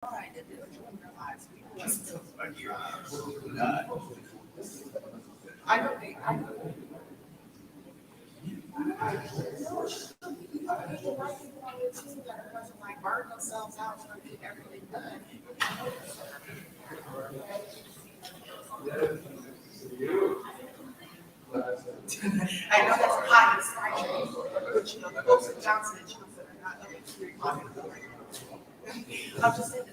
I don't think, I like burn themselves out trying to get everything done. I know that's high in Friday, but you know, the folks at Johnson and Johnson are not up at 3 o'clock in the morning. I'm just saying.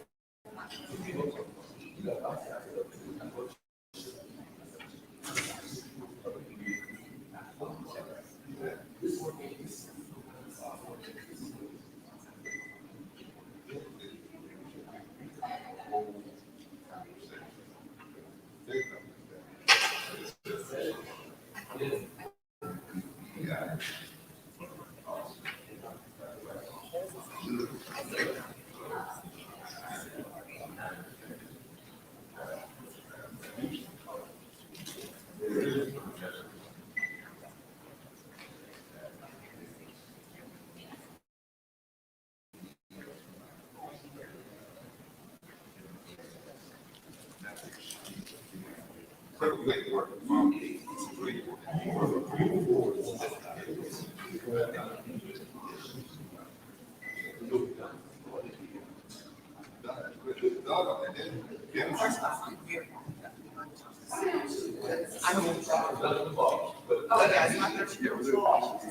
Oh, yeah, it's not 13 years old.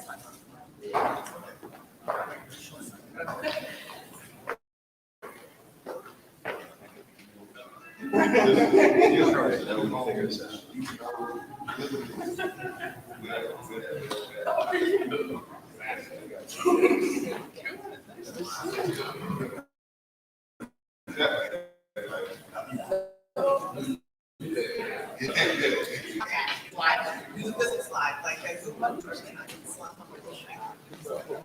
This is live, like I Zoom one person, I can slap on my thing.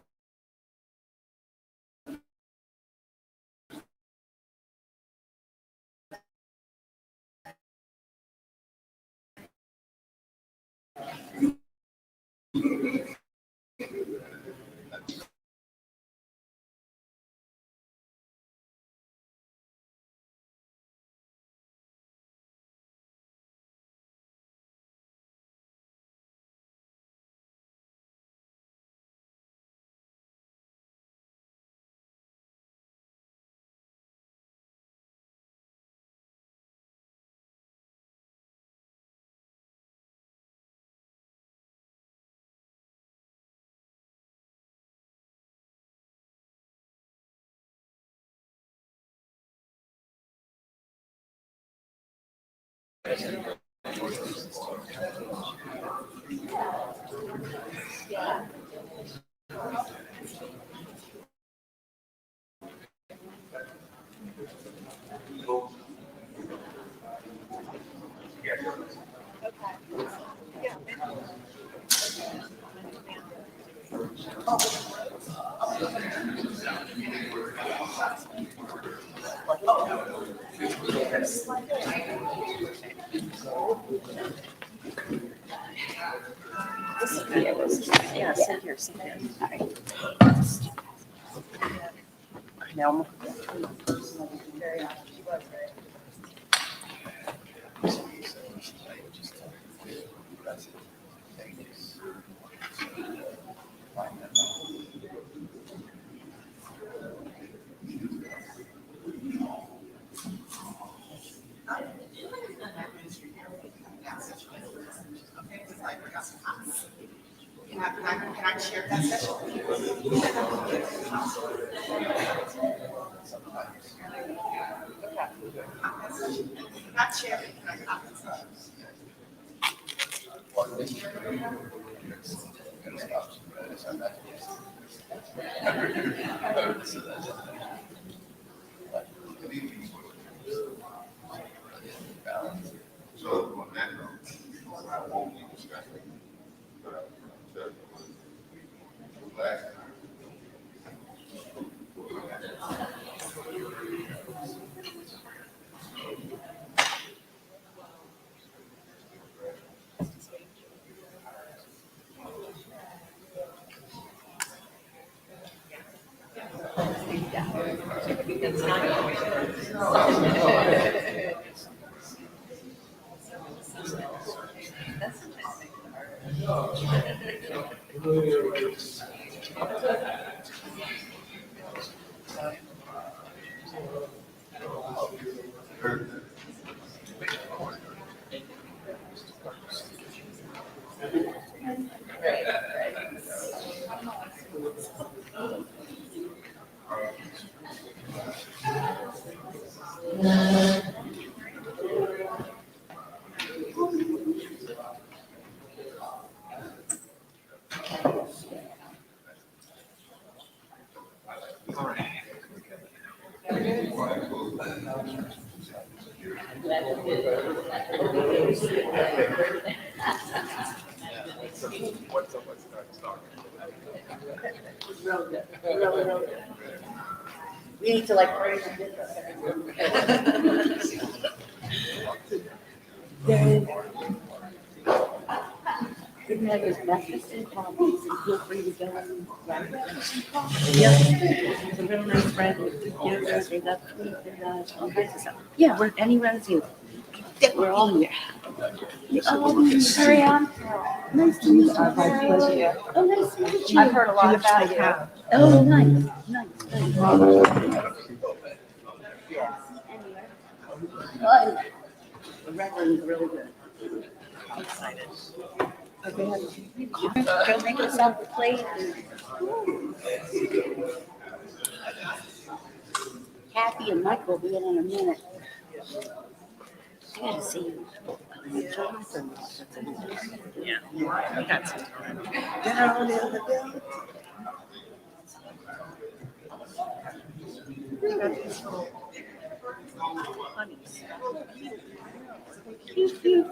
Yeah, sit here, sit here. No. Can I share that session? Not sharing, can I copy session? So on that note, I won't be discussing, but I'm telling you, last time. We need to like. Good night is breakfast and coffee. Feel free to go and grab breakfast. Yep. It's a real nice friend. Yeah, they got food and all kinds of stuff. Yeah, we're anywhere with you. We're all here. Oh, carry on. Nice to meet you. My pleasure. Oh, nice to meet you. I've heard a lot about you. Oh, nice, nice. Oh, the wrestling is really good. I'm excited. Go make yourself a plate. Kathy and Mike will be in a minute. I gotta see you. Jonathan. Yeah, we got some time. Down in the building. We got these little honeys. Cute, cute.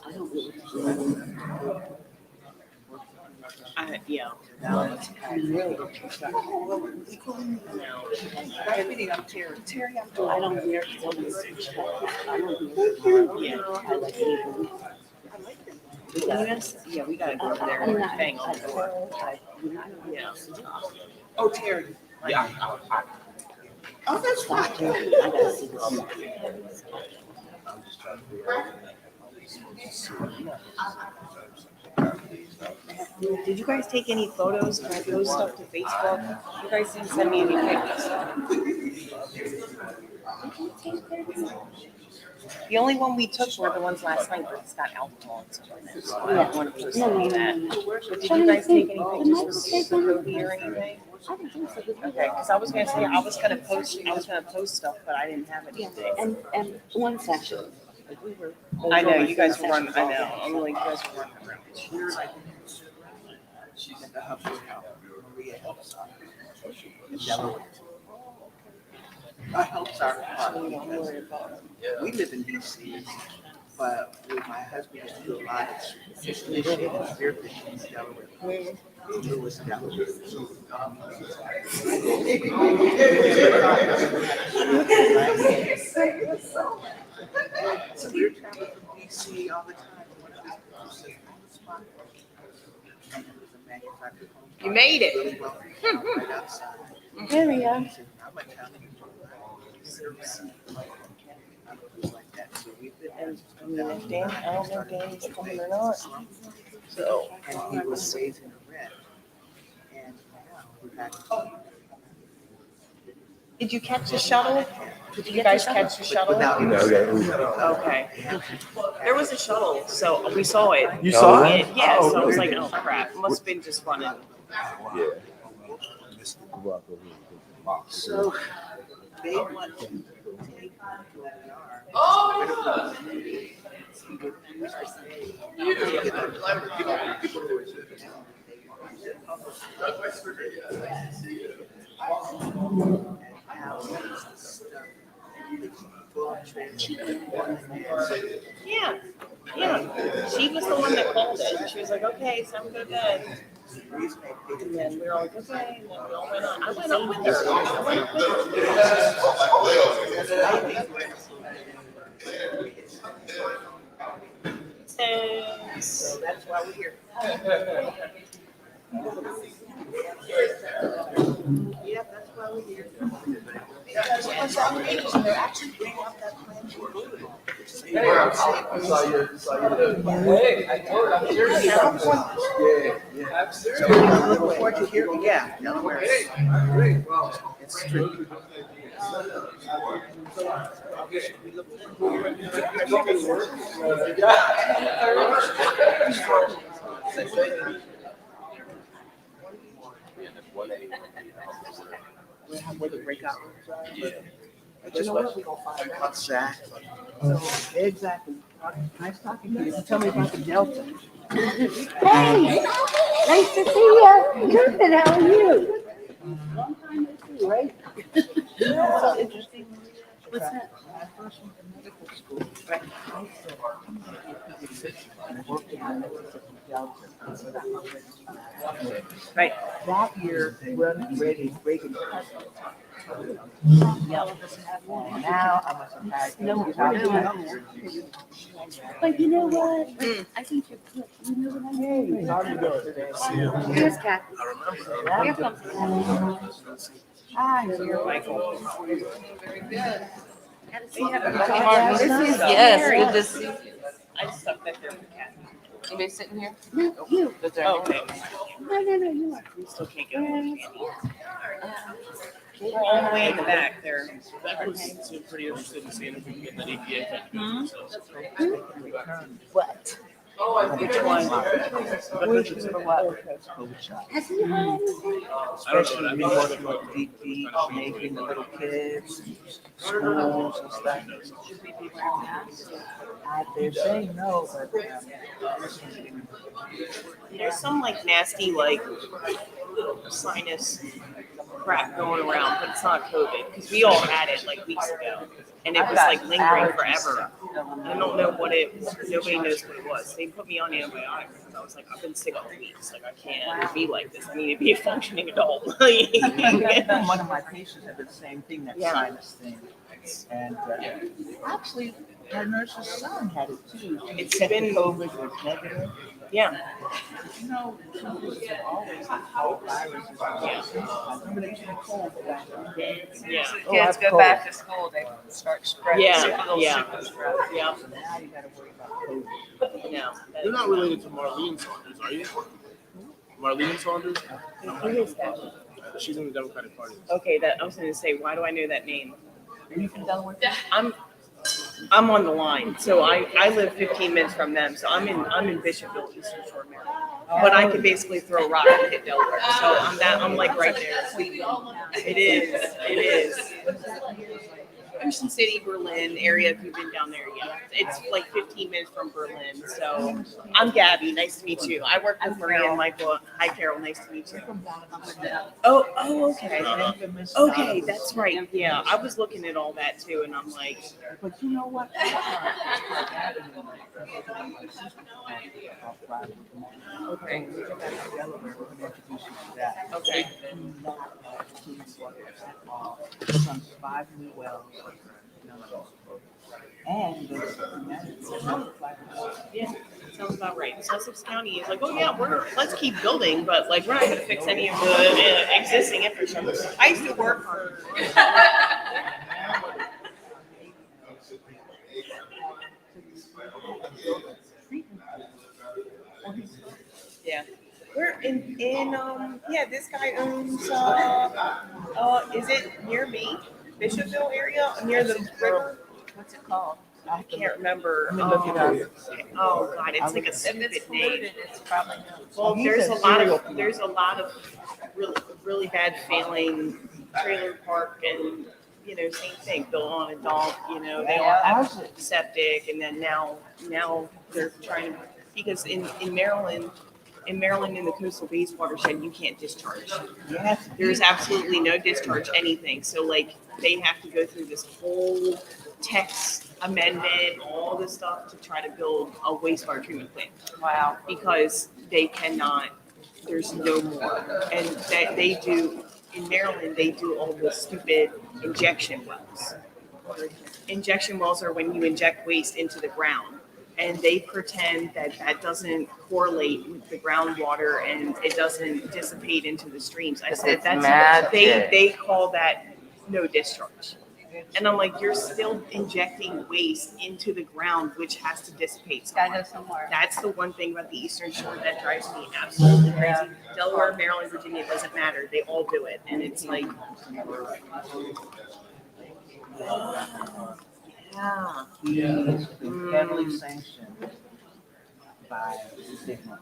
I don't really. Yeah, no, it's Really? I'm meeting up Terry. Terry, I'm I don't wear clothes. I don't wear. Yeah. I like it. Yeah, we gotta go over there and bang on the door. Yeah. Oh, Terry. Yeah. Oh, that's Stop right. there. I gotta see this. Did you guys take any photos? Can I post stuff to Facebook? You guys didn't send me any pictures. The only one we took were the ones last night, but it's got alcohol and stuff in it. So I don't want to post any of that. But did you guys take any pictures for Kobe or anything? Okay, because I was gonna say I was gonna post stuff, but I didn't have anything. And one section. We were. I know you guys were running. I know. I'm like, you guys were running around. She's at the hub hotel. Maria helps out. In Delaware. Our helps are we live in DC, but with my husband, we do a lot of fishing, spear fishing in Delaware. Lewis, Delaware. So we're traveling from DC all the time. You made it. There we are. I don't know if Danny's coming or not. So. And he was raised in a red. And now we're back. Did you catch the shuttle? Did you guys catch the shuttle? Okay. There was a shuttle, so we saw it. You saw it? it? Yeah, Oh, so I was okay. like, oh crap, must have been just running. Yeah. So they want to take Yeah, yeah. She was the one that called it. She was like, okay, so I'm good then. And then we were all like, okay, and then we all went on. I went up with her. I went up with her. Yes. So that's why we're here. Yeah, that's why we're here. Because they're actually bringing up that plan for good. I saw you. Hey, I told you, I'm serious. Yeah. So I'm looking forward to hearing. Yeah, Delaware. Great. Well, It's tricky. Where the breakout rooms are. But you know what? We're gonna find out. Exactly. So, exactly. Nice talking to you. Tell me about the Delta. Hey, nice to see you. Good, how are you? Long time no see, right? You know what's interesting? What's that? When I first went to medical school, right, I said, I'm gonna get physician and work in the Mississippi Delta. Right. That year, Reagan cut. Yeah. And now I'm a psychiatrist. No, but you know what? I think you're good. You know what I mean? How do you go today? Here's Kathy. Here Remember. comes Kathy. Hi, you're Michael. This is Yes, good to see. I just stuck that there with Kathy. Anybody sitting here? No, you. Oh, okay. No, you are. We still can't get on. We're all the way in the back there. That was seemed pretty interested in seeing if we can get that APA Hmm? What? Which one? For what? COVID shot. Has he had anything? Especially when you're working with DP, making the little kids, schools and stuff. Should we be wearing masks? They're saying no, but There's some like nasty like sinus crap going around, but it's not COVID because we all had it like weeks ago, and it was like lingering forever. I don't know what it. Nobody knows what it was. They put me on antibiotics because I was like, I've been sick all weeks. Like I can't be like this. I need to be a functioning adult. one of my patients had the same thing, that Yeah. sinus thing. And actually, my nurse's son had it too. It's Checked the been- COVID was negative. Yeah. But you know, kids have always had cold viruses. I remember they used to cold back then. Yeah. Oh, I Kids have go COVID. back to school, they start spreading. Yeah, super little yeah. super spread. Yeah. So now you gotta worry about COVID. No. You're not related to Marlene Saunders, are you? Marlene Saunders? Who is that? She's in the Democratic Party. Okay, that I was going to say. Why do I know that name? Are you from Delaware? I'm on the line, so I live 15 minutes from them. So I'm in Bishopville, Eastern Shore, Maryland. But I can basically throw a rock and hit Delaware. So I'm like right there. It is. Ocean City, Berlin area. If you've been down there yet, it's like 15 minutes from Berlin. So I'm Gabby. Nice to meet you. I work with Maria and Michael. Hi, Carol. Nice to meet you. Oh, okay. Okay, that's right. Yeah, I was looking at all that too, and I'm like, But you know what? Okay, we're gonna have Delaware. We're gonna introduce you to that. okay. Do not have clean water at all. It's on 5 new wells. And there's Yeah, sounds about right. Sussex County is like, oh yeah, let's keep building, but like we're not going to fix any of the existing infrastructure. I used to work for. Yeah, we're in yeah. This guy owns is it near me, Bishopville area, near the river? What's it called? I can't remember. Let me look it up. Oh God, it's like a If stupid it's name. polluted, it's probably not. Well, He's there's a a lot serial of killer. really bad failing trailer park and same thing, built on a dump. They all have septic, and then now they're trying to because in Maryland. In Maryland, in the coastal base watershed, you can't discharge. Yes. There's absolutely no discharge anything. So like they have to go through this whole text amendment, all this stuff to try to build a wastewater treatment plant. Wow. Because they cannot, there's no more. And that they do, in Maryland, they do all the stupid injection wells. Injection wells are when you inject waste into the ground. and they pretend that that doesn't correlate with the groundwater and it doesn't dissipate into the streams. I said It's that's magic. they call that no discharge. And I'm like, you're still injecting waste into the ground, which has to dissipate Gotta somewhere. go somewhere. That's the one thing about the Eastern Shore that drives me absolutely crazy. Delaware, Maryland, Virginia, it doesn't matter. They all do it. And it's like, yeah. He's been heavily sanctioned by Sigma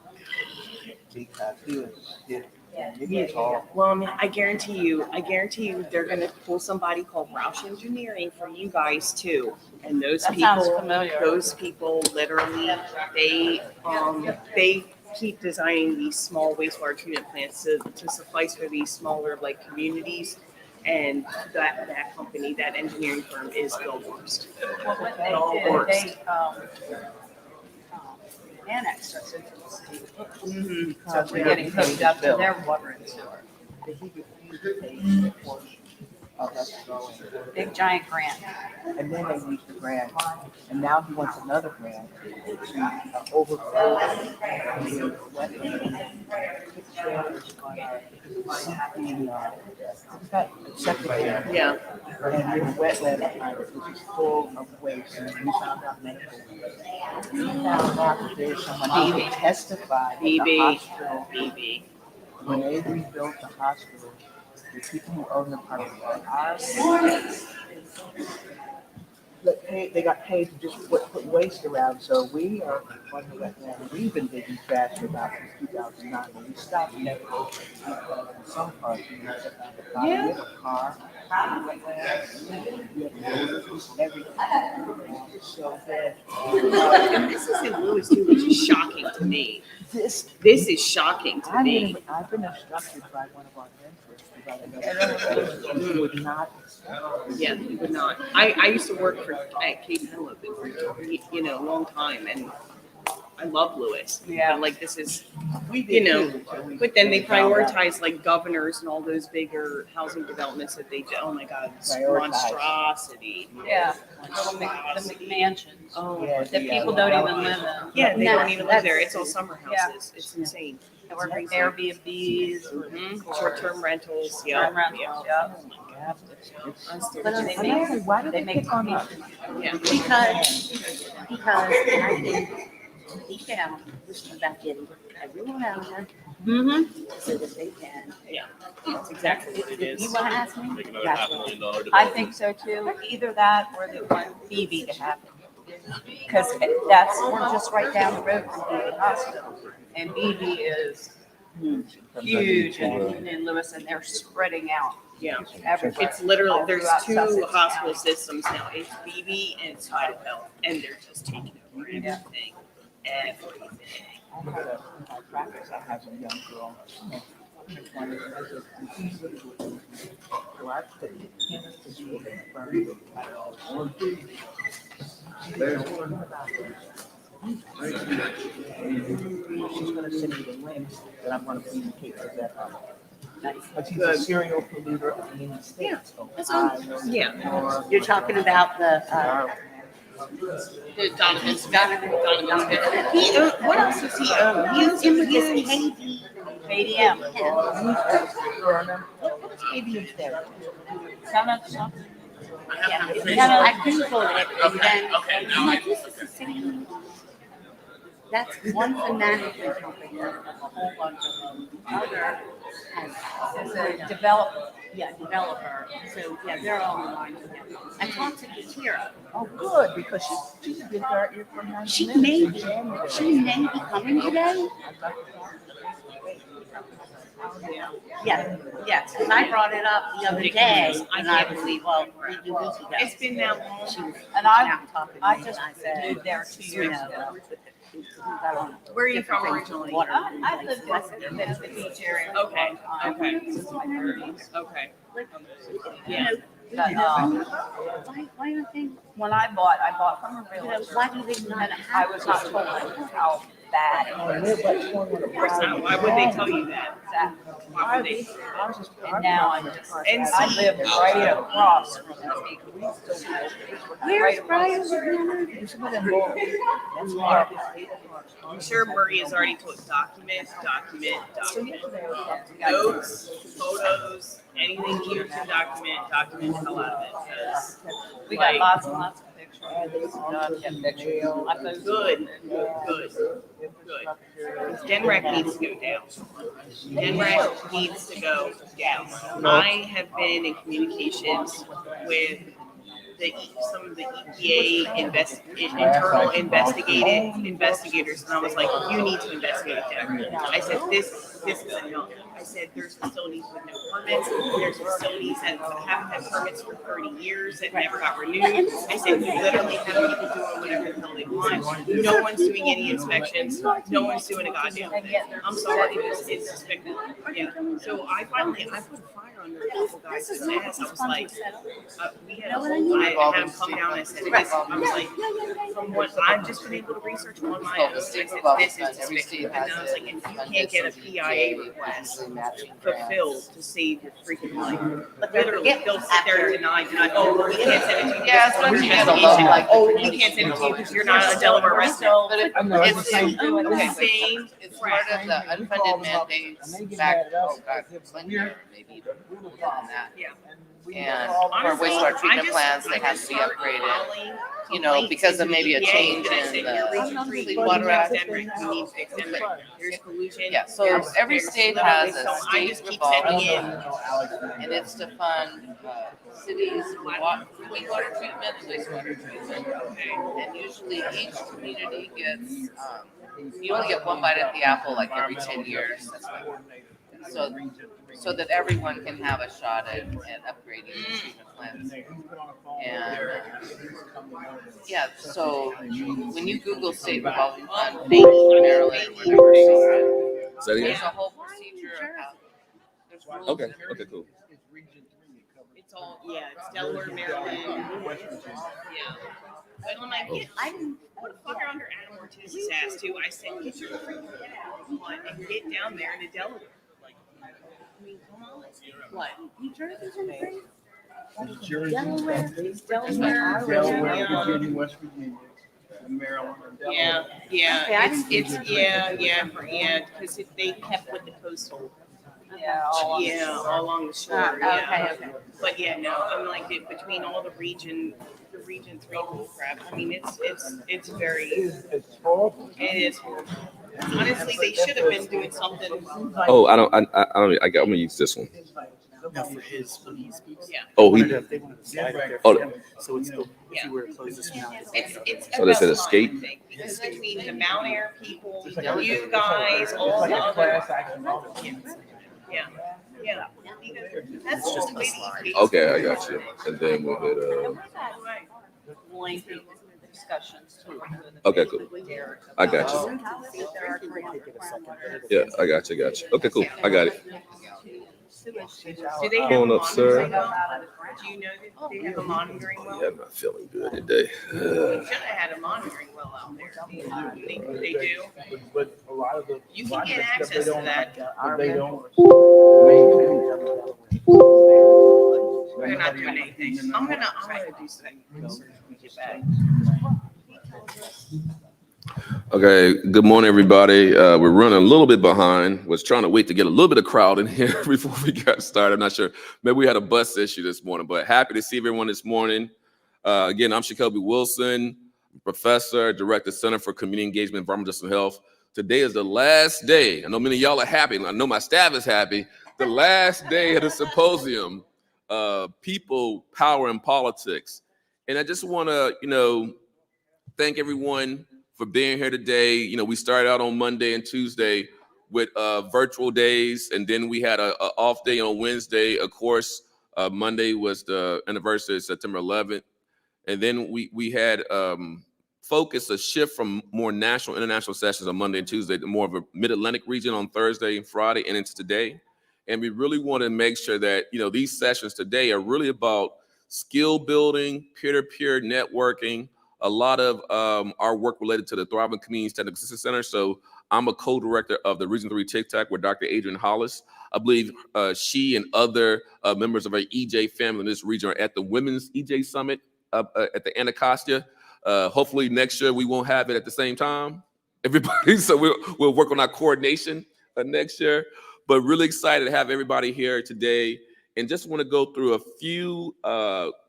because he was all. Well, I mean, I guarantee you, they're gonna pull somebody called Roush Engineering from you guys too. And those That sounds people, familiar. literally, they keep designing these small wastewater treatment plants to suffice for these smaller like communities. And that company, that engineering firm is the worst. Well, what they The worst. did, they annexed us into the state. Mhm. So we're getting hooked up to their water and sewer. But he refused to pay a portion of us going. Big giant grant. And then they used the grant, and now he wants another grant to overflow the wetland. Put trailers on our CP, it's got accepted. Yeah. And the wetland, which is full of waste, and we found out medical waste. We found out that there's someone who can testify at the BB. hospital, BB. when they rebuilt the hospital, the people who own the property, they got paid to just put waste around, so we are on the wetland. We've been digging trash for about 2009, but we stopped never. Because in some parts, you know, you have a car, you have roads, everything. So that And this is in Lewis too, which is shocking to me. this, This is shocking to me. I've been instructed by one of our mentors, who would not. Yeah, he would not. I used to work at Cape Henlopen for a long time, and I love Lewis. Yeah. But like this is, We you know, did too, until we but then they found out. prioritize like governors and all those bigger housing developments that they do. Oh my God, it's Prioritize. monstrosity. Yeah. The McMansions. Oh, Yeah, That people don't even live in. yeah, they No, don't even live there. that's- It's all summer Yeah. houses. It's insane. Or Airbnbs. Short-term rentals. Yeah. Short-term rentals, yeah. Yeah, it's- But I'm they like, make, why do they they make pick on us? Yeah. because I think deep down, this is about getting everyone out there Mm-hmm. so that they can. That's exactly what it If you is. want to ask me, Make another that's $500,000 what. development. I think so too. Either that or they want BB to happen. Because that's, we're just right down the road from BB Hospital. And BB is huge in Lewis, and they're spreading out Yeah. everywhere. It's literally, All there's throughout two Sussex hospital County. systems now. It's BB and it's Vital Health, and they're just taking over everything. Everything. I had a, in my practice, I have a young girl. So I put him to be confirmed by all. She's gonna send me the links that I'm gonna communicate to that. But she's a serial polluter of the United States. So That's all. I will Yeah. ignore- You're talking about the, Donovan's. Donovan. He, what else does he own? He owns in with this KD. KDM. What's ABM's there? Yeah, I Googled it and then, Okay, now I'm like, this is the same. That's one fanatic company, a whole bunch of them. The other has, is a developer, so, yeah, they're all in line together. I talked to Katira. Oh, good, because she's been our ear for 9 She minutes may in be, January. she may be coming today. Yeah, yes, because I brought it up the other day, and I believe, well, 3 weeks ago. It's been that long. She was And out talking to I me, just and I said, moved there 2 years ago. Where are you from originally? I lived in the beach area. for a Okay, long time, okay. Since my 30s. Okay. Yeah. But, Why don't they, when I bought from a you know, realtor. why do they not And I have? was not told how bad it was. Of course not. Why would they tell you that? that. I And was just. now I'm just, And I see- live right across from the bakery. Where's Brian's dinner? That's why. I'm sure Murray has already told document. Notes, photos, anything you can document the hell out of it. 'Cause, We got like, lots and lots of pictures. I've got pictures. I posted. Good. Because DENREC needs to go down. DENREC needs to go down. I have been in communications with some of the EPA internal investigators, and I was like, you need to investigate them. I said, this is enough. I said, there's facilities with no permits. There's facilities that haven't had permits for 30 years that never got renewed. I said, you literally have people doing whatever the hell they want. No one's doing any inspections. No one's doing a goddamn thing. I'm sorry, it's despicable. Yeah. So I put fire under a couple guys' ass. I was like, I had him come down and I said, I was like, from what I've just been able to research on my own, I said, this is despicable. And I was like, if you can't get a PIA request fulfilled to save your freaking life, literally, they'll sit there and deny, oh, well, we can't send it to you. Yeah, it's because when you it's get a an lot investigation. like Oh, we can't send it to you because you're not a Delaware resident. But it- It's it's, the same it's, thing. okay, Same it's part of the unfunded mandates back, oh God, 1 year, maybe even more than that. Yeah. And for Honestly, wastewater I treatment just- plants, I they have just to be started upgraded, calling you know, complaints because of into maybe a the EPA, change and I in said, the "You're Region 3, Clean you Water need Act. DENREC, you need to fix DENREC. There's pollution. Yeah, so every state has a state revolving fund, and it's to fund cities' clean water treatment and wastewater treatment. And usually each community gets, you only get one bite at the apple like every 10 years. That's why. So that everyone can have a shot at upgrading the treatment plants. And yeah, so when you Google state revolving fund, Maryland, whatever, Say it there's again? a whole procedure of how, there's rules. Okay, okay, cool. It's all, yeah, it's Delaware, Maryland. Yeah. But I'm like, I didn't put a fucker under Adam Ortiz's ass too. I said, get your freaking head out of the mud and get down there into Delaware. Like, I mean, come on. What? New Jersey's in the Delaware, Delaware, Virginia, West Virginia, and Maryland. and Delaware. Yeah, because they kept with the coastal. Yeah, All along the shore. Yeah. Okay. But yeah, no, I'm like between all the region 3 crap. I mean, it's very, It's horrible. it is horrible. Honestly, they should have been doing something. Oh, I don't. I'm gonna use this one. No, for his, when he speaks. Yeah. Oh, he. They want to slide it there Oh. for him, so it's still, if Yeah. you were to close this one out. It's So they said about escape? time, I think, because between the Mount Air people, It's like you guys, all the other. class action lawsuit. Yeah. Because that's It's just the a way slide. these Okay, I got you. And then we'll hit. Right. lengthy discussions. Okay, cool. I got you. Yeah, I got you. Okay, cool. I got it. Do they have Come on a up, sir. monitoring well? Do you know that they have a monitoring well? Yeah, I'm not feeling good today. We should have had a monitoring well out there. They do. But a lot of the. You can get access to that. They don't maintain. They're not doing anything. I'm gonna do some research when we get back. Okay, good morning, everybody. We're running a little bit behind. Was trying to wait to get a little bit of crowd in here before we got started. I'm not sure. Maybe we had a bus issue this morning, but happy to see everyone this morning. Again, I'm Shakobi Wilson, professor, director, Center for Community Engagement, Environmental Justice and Health. Today is the last day. I know many of y'all are happy. I know my staff is happy. The last day of the symposium, People, Power, and Politics. And I just want to, thank everyone for being here today. We started out on Monday and Tuesday with virtual days, and then we had a off day on Wednesday. Of course, Monday was the anniversary of September 11th, and then we had focused a shift from more national, international sessions on Monday and Tuesday to more of a Mid-Atlantic region on Thursday and Friday and into today. And we really want to make sure that these sessions today are really about skill building, peer-to-peer networking. A lot of our work related to the Thriving Communities Technical Assistance Center. So I'm a co-director of the Region 3 Tic Tac with Dr. Adrian Hollis. I believe she and other members of our EJ family in this region are at the Women's EJ Summit at the Anacostia. Hopefully next year we won't have it at the same time, everybody. So we'll work on our coordination next year. But really excited to have everybody here today, and just want to go through a few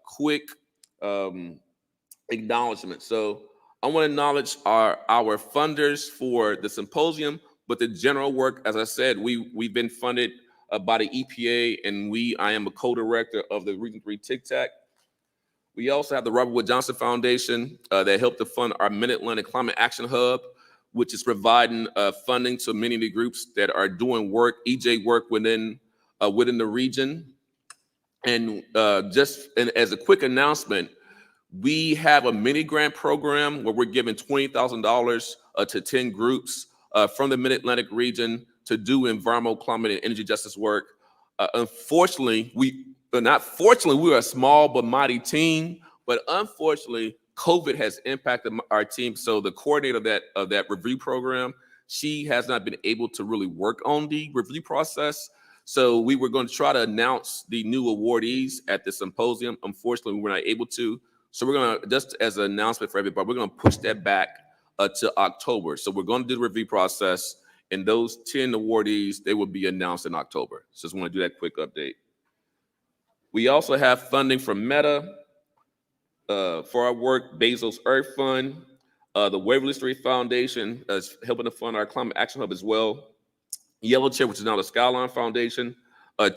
quick acknowledgments. So I want to acknowledge our funders for the symposium, but the general work, as I said, we've been funded by the EPA, and I am a co-director of the Region 3 Tic Tac. We also have the Robert Wood Johnson Foundation that helped to fund our Mid-Atlantic Climate Action Hub, which is providing funding to many of the groups that are doing work, EJ work within the region. And as a quick announcement, we have a mini grant program where we're giving $20,000 to 10 groups from the Mid-Atlantic region to do environmental, climate, and energy justice work. Unfortunately, we are a small but mighty team, but unfortunately, COVID has impacted our team. So the coordinator of that review program, she has not been able to really work on the review process. So we were going to try to announce the new awardees at the symposium. Unfortunately, we were not able to. So we're going to, just as an announcement for everybody, we're going to push that back to October. So we're going to do the review process, and those 10 awardees, they will be announced in October. So just want to do that quick update. We also have funding from Meta for our work, Bezos Earth Fund, the Waverly Street Foundation is helping to fund our Climate Action Hub as well. Yellow Chair, which is now the Skyline Foundation.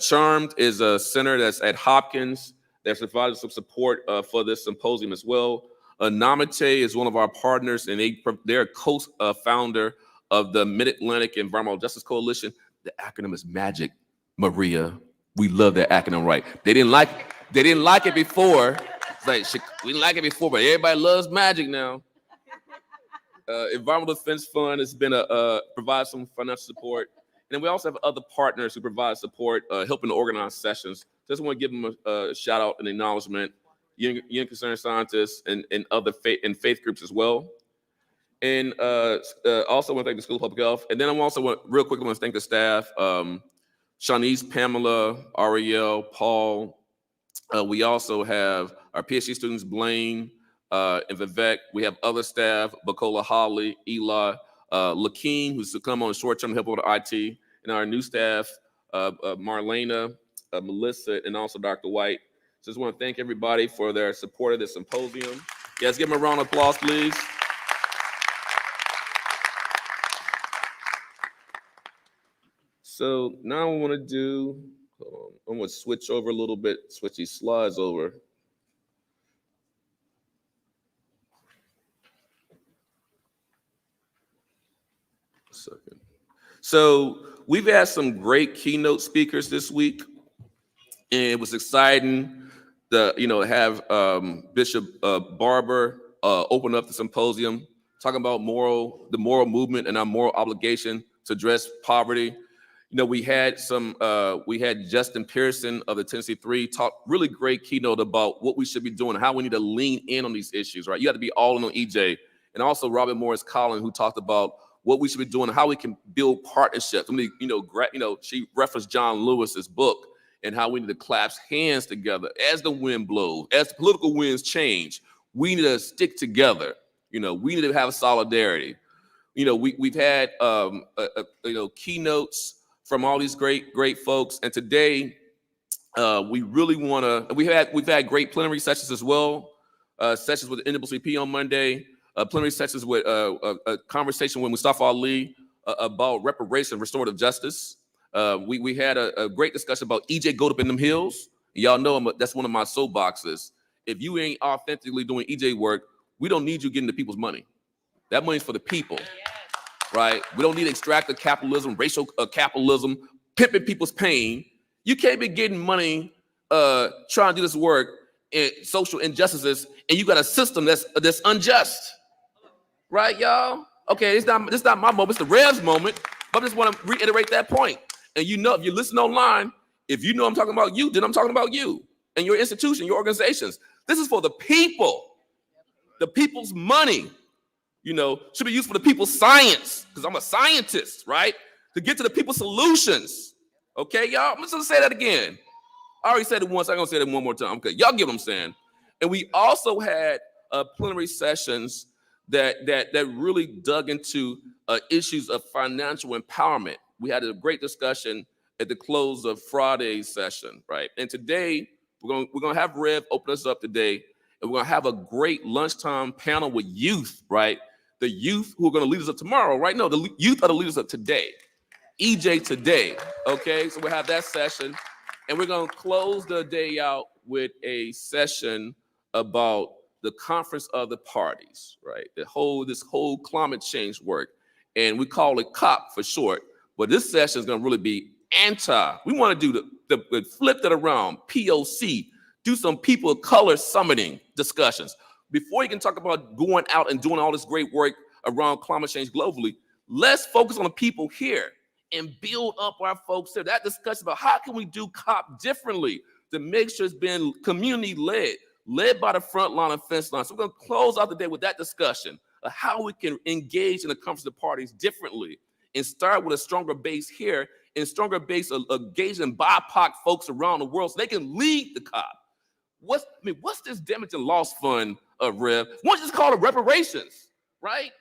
Charmed is a center that's at Hopkins that's provided some support for this symposium as well. Namite is one of our partners, and they're a co-founder of the Mid-Atlantic Environmental Justice Coalition. The acronym is MAGIC, Maria. We love that acronym, right? They didn't like it before. It's like, we didn't like it before, but everybody loves MAGIC now. Environmental Defense Fund has been provides some financial support. And then we also have other partners who provide support, helping to organize sessions. Just want to give them a shout out and acknowledgement. Young Concerned Scientists and other faith groups as well. And also want to thank the School of Public Health. And then I want to thank the staff, Shanice, Pamela, Ariel, Paul. We also have our PhD students, Blaine and Vivek. We have other staff, Bacola Holly, Eli, Lakeen, who's to come on short-term help with IT, and our new staff, Marlena, Melissa, and also Dr. White. So just want to thank everybody for their support of this symposium. Yes, give them a round of applause, please. So now I want to do, I'm going to switch over a little bit, switch these slides over. Second. So we've had some great keynote speakers this week, and it was exciting to have Bishop Barber open up the symposium, talking about the moral movement and our moral obligation to address poverty. We had Justin Pearson of the Tennessee 3 talk really great keynote about what we should be doing, how we need to lean in on these issues, right? You have to be all in on EJ. And also Robert Morris Collins, who talked about what we should be doing, how we can build partnerships. She referenced John Lewis's book and how we need to clasp hands together as the wind blows, as the political winds change. We need to stick together. We need to have a solidarity. We've had keynotes from all these great folks, and today we really want to. We've had great plenary sessions as well. Sessions with the NAACP on Monday. Plenary sessions with a conversation with Mustafa Ali about reparation, restorative justice. We had a great discussion about EJ Goat Up in them hills. Y'all know that's one of my soapboxes. If you ain't authentically doing EJ work, we don't need you getting the people's money. That money's for the people, right? We don't need extractive capitalism, racial capitalism, pimping people's pain. You can't be getting money trying to do this work in social injustices, and you got a system that's unjust. Right, y'all? Okay, it's not my moment, it's the Rev's moment, but I just want to reiterate that point. And if you listen online, if you know I'm talking about you, then I'm talking about you and your institution, your organizations. This is for the people, the people's money. Should be used for the people's science, because I'm a scientist, right? To get to the people's solutions. Okay, y'all? I'm just gonna say that again. I already said it once. I'm gonna say it one more time. Okay, y'all get what I'm saying. And we also had plenary sessions that really dug into issues of financial empowerment. We had a great discussion at the close of Friday's session, right? And today we're gonna have Rev open us up today, and we're gonna have a great lunchtime panel with youth, right? The youth who are gonna lead us up tomorrow, right? No, the youth are the leaders up today. EJ today, okay? So we'll have that session, and we're gonna close the day out with a session about the conference of the parties, right? This whole climate change work, and we call it COP for short. But this session is gonna really be anti. We want to do the flip that around, POC, do some people of color summiting discussions. Before you can talk about going out and doing all this great work around climate change globally, let's focus on the people here and build up our folks there. That discussion about how can we do COP differently to make sure it's been community-led, led by the front line and fence line. So we're going to close out the day with that discussion of how we can engage in the conference of parties differently and start with a stronger base here and stronger base of engaging BIPOC folks around the world so they can lead the COP. What's this damage and loss fund of Rev? Why don't you just call it reparations, right?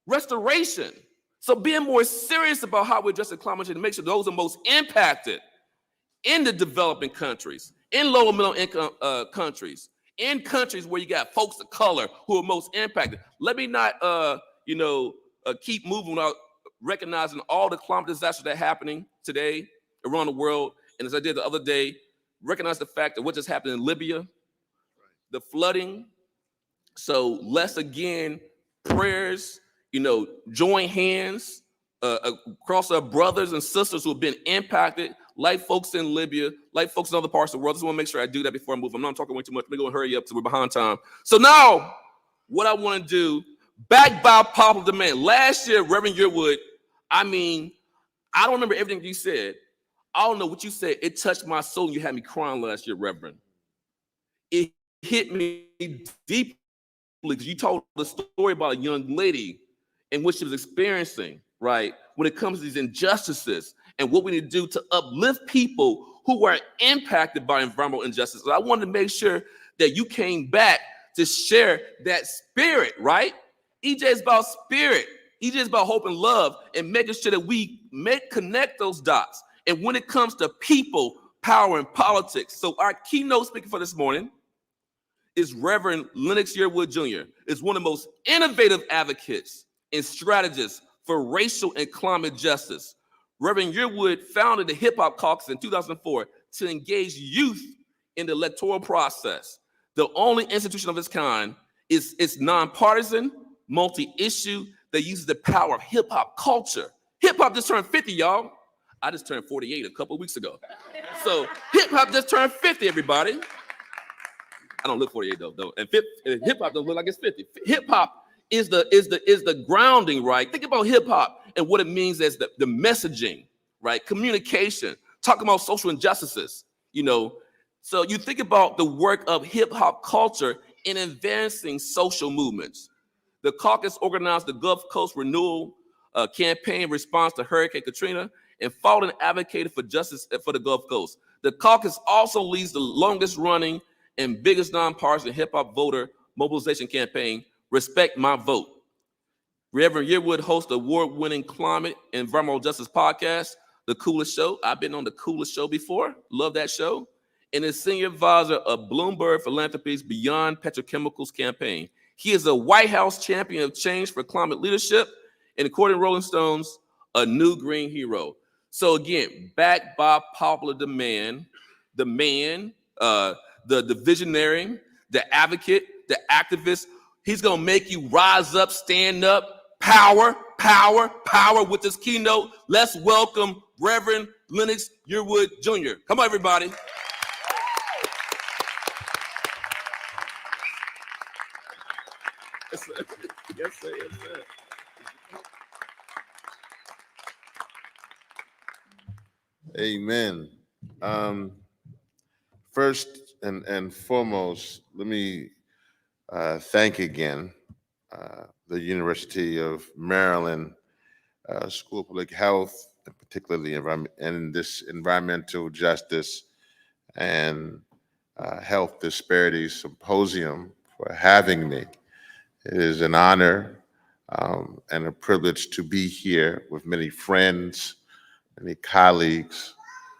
Restoration. So being more serious about how we address the climate change to make sure those are most impacted in the developing countries, in lower middle income countries, in countries where you got folks of color who are most impacted. Let me not, keep moving without recognizing all the climate disasters that are happening today around the world. And as I did the other day, recognize the fact that what just happened in Libya, the flooding. So let's again, prayers, join hands across our brothers and sisters who have been impacted, like folks in Libya, like folks in other parts of the world. I just want to make sure I do that before I move. I'm not talking way too much. We're going to hurry up because we're behind time. So now, what I want to do, backed by popular demand. Last year, Reverend Yearwood, I don't remember everything you said. I don't know what you said. It touched my soul. You had me crying last year, Reverend. It hit me deeply because you told the story about a young lady and what she was experiencing, right? When it comes to these injustices and what we need to do to uplift people who are impacted by environmental injustices. I wanted to make sure that you came back to share that spirit, right? EJ is about spirit. EJ is about hope and love and making sure that we connect those dots. And when it comes to people, power, and politics. So our keynote speaker for this morning is Reverend Lennox Yearwood Jr. is one of the most innovative advocates and strategists for racial and climate justice. Reverend Yearwood founded the Hip Hop Caucus in 2004 to engage youth in the electoral process. The only institution of its kind it's nonpartisan, multi-issue that uses the power of hip hop culture. Hip hop just turned 50, y'all. I just turned 48 a couple of weeks ago. So hip hop just turned 50, everybody. I don't look 48 though. And hip hop don't look like it's 50. Hip hop is the grounding, right? Think about hip hop and what it means as the messaging, right? Communication, talking about social injustices, So you think about the work of hip hop culture in advancing social movements. The caucus organized the Gulf Coast Renewal campaign in response to Hurricane Katrina and fought and advocated for justice for the Gulf Coast. The caucus also leads the longest running and biggest nonpartisan hip hop voter mobilization campaign, Respect My Vote. Reverend Yearwood hosts the award-winning climate and environmental justice podcast, The Coolest Show. I've been on The Coolest Show before. Love that show. And is senior advisor of Bloomberg Philanthropies Beyond Petrochemicals campaign. He is a White House champion of change for climate leadership, and according to Rolling Stones, a new green hero. So again, backed by popular demand, the man, the visionary, the advocate, the activist, he's gonna make you rise up, stand up, power with this keynote. Let's welcome Reverend Lennox Yearwood Jr. Come on, everybody. Yes, sir. Yes, sir. Yes, sir. Amen. First and foremost, let me thank again the University of Maryland School of Public Health, and particularly in this environmental justice and health disparities symposium for having me. It is an honor and a privilege to be here with many friends, many colleagues,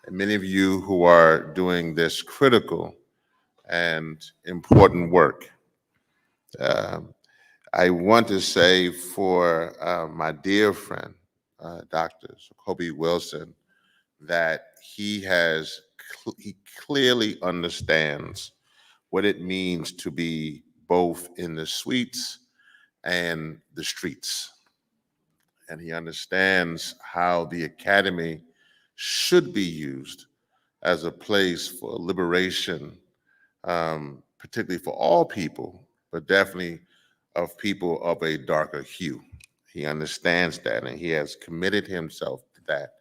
and many of you who are doing this critical and important work. I want to say for my dear friend, Dr. Jacoby Wilson, that he clearly understands what it means to be both in the suites and the streets. And he understands how the academy should be used as a place for liberation, particularly for all people, but definitely of people of a darker hue. He understands that and he has committed himself to that.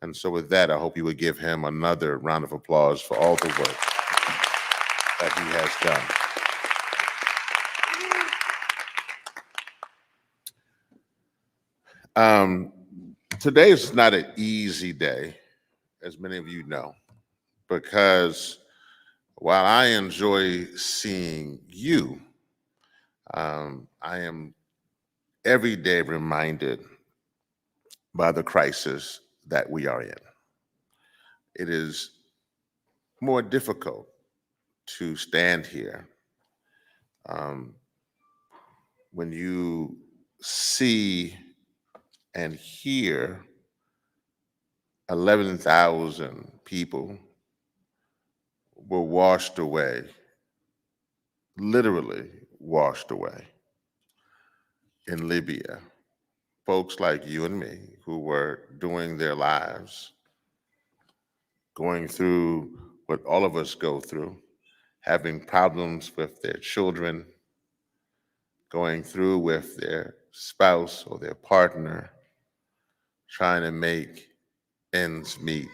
And so with that, I hope you would give him another round of applause for all the work that he has done. Today is not an easy day, as many of you know, because while I enjoy seeing you, I am every day reminded by the crisis that we are in. It is more difficult to stand here when you see and hear 11,000 people were washed away, literally washed away in Libya. Folks like you and me who were doing their lives, going through what all of us go through, having problems with their children, going through with their spouse or their partner, trying to make ends meet,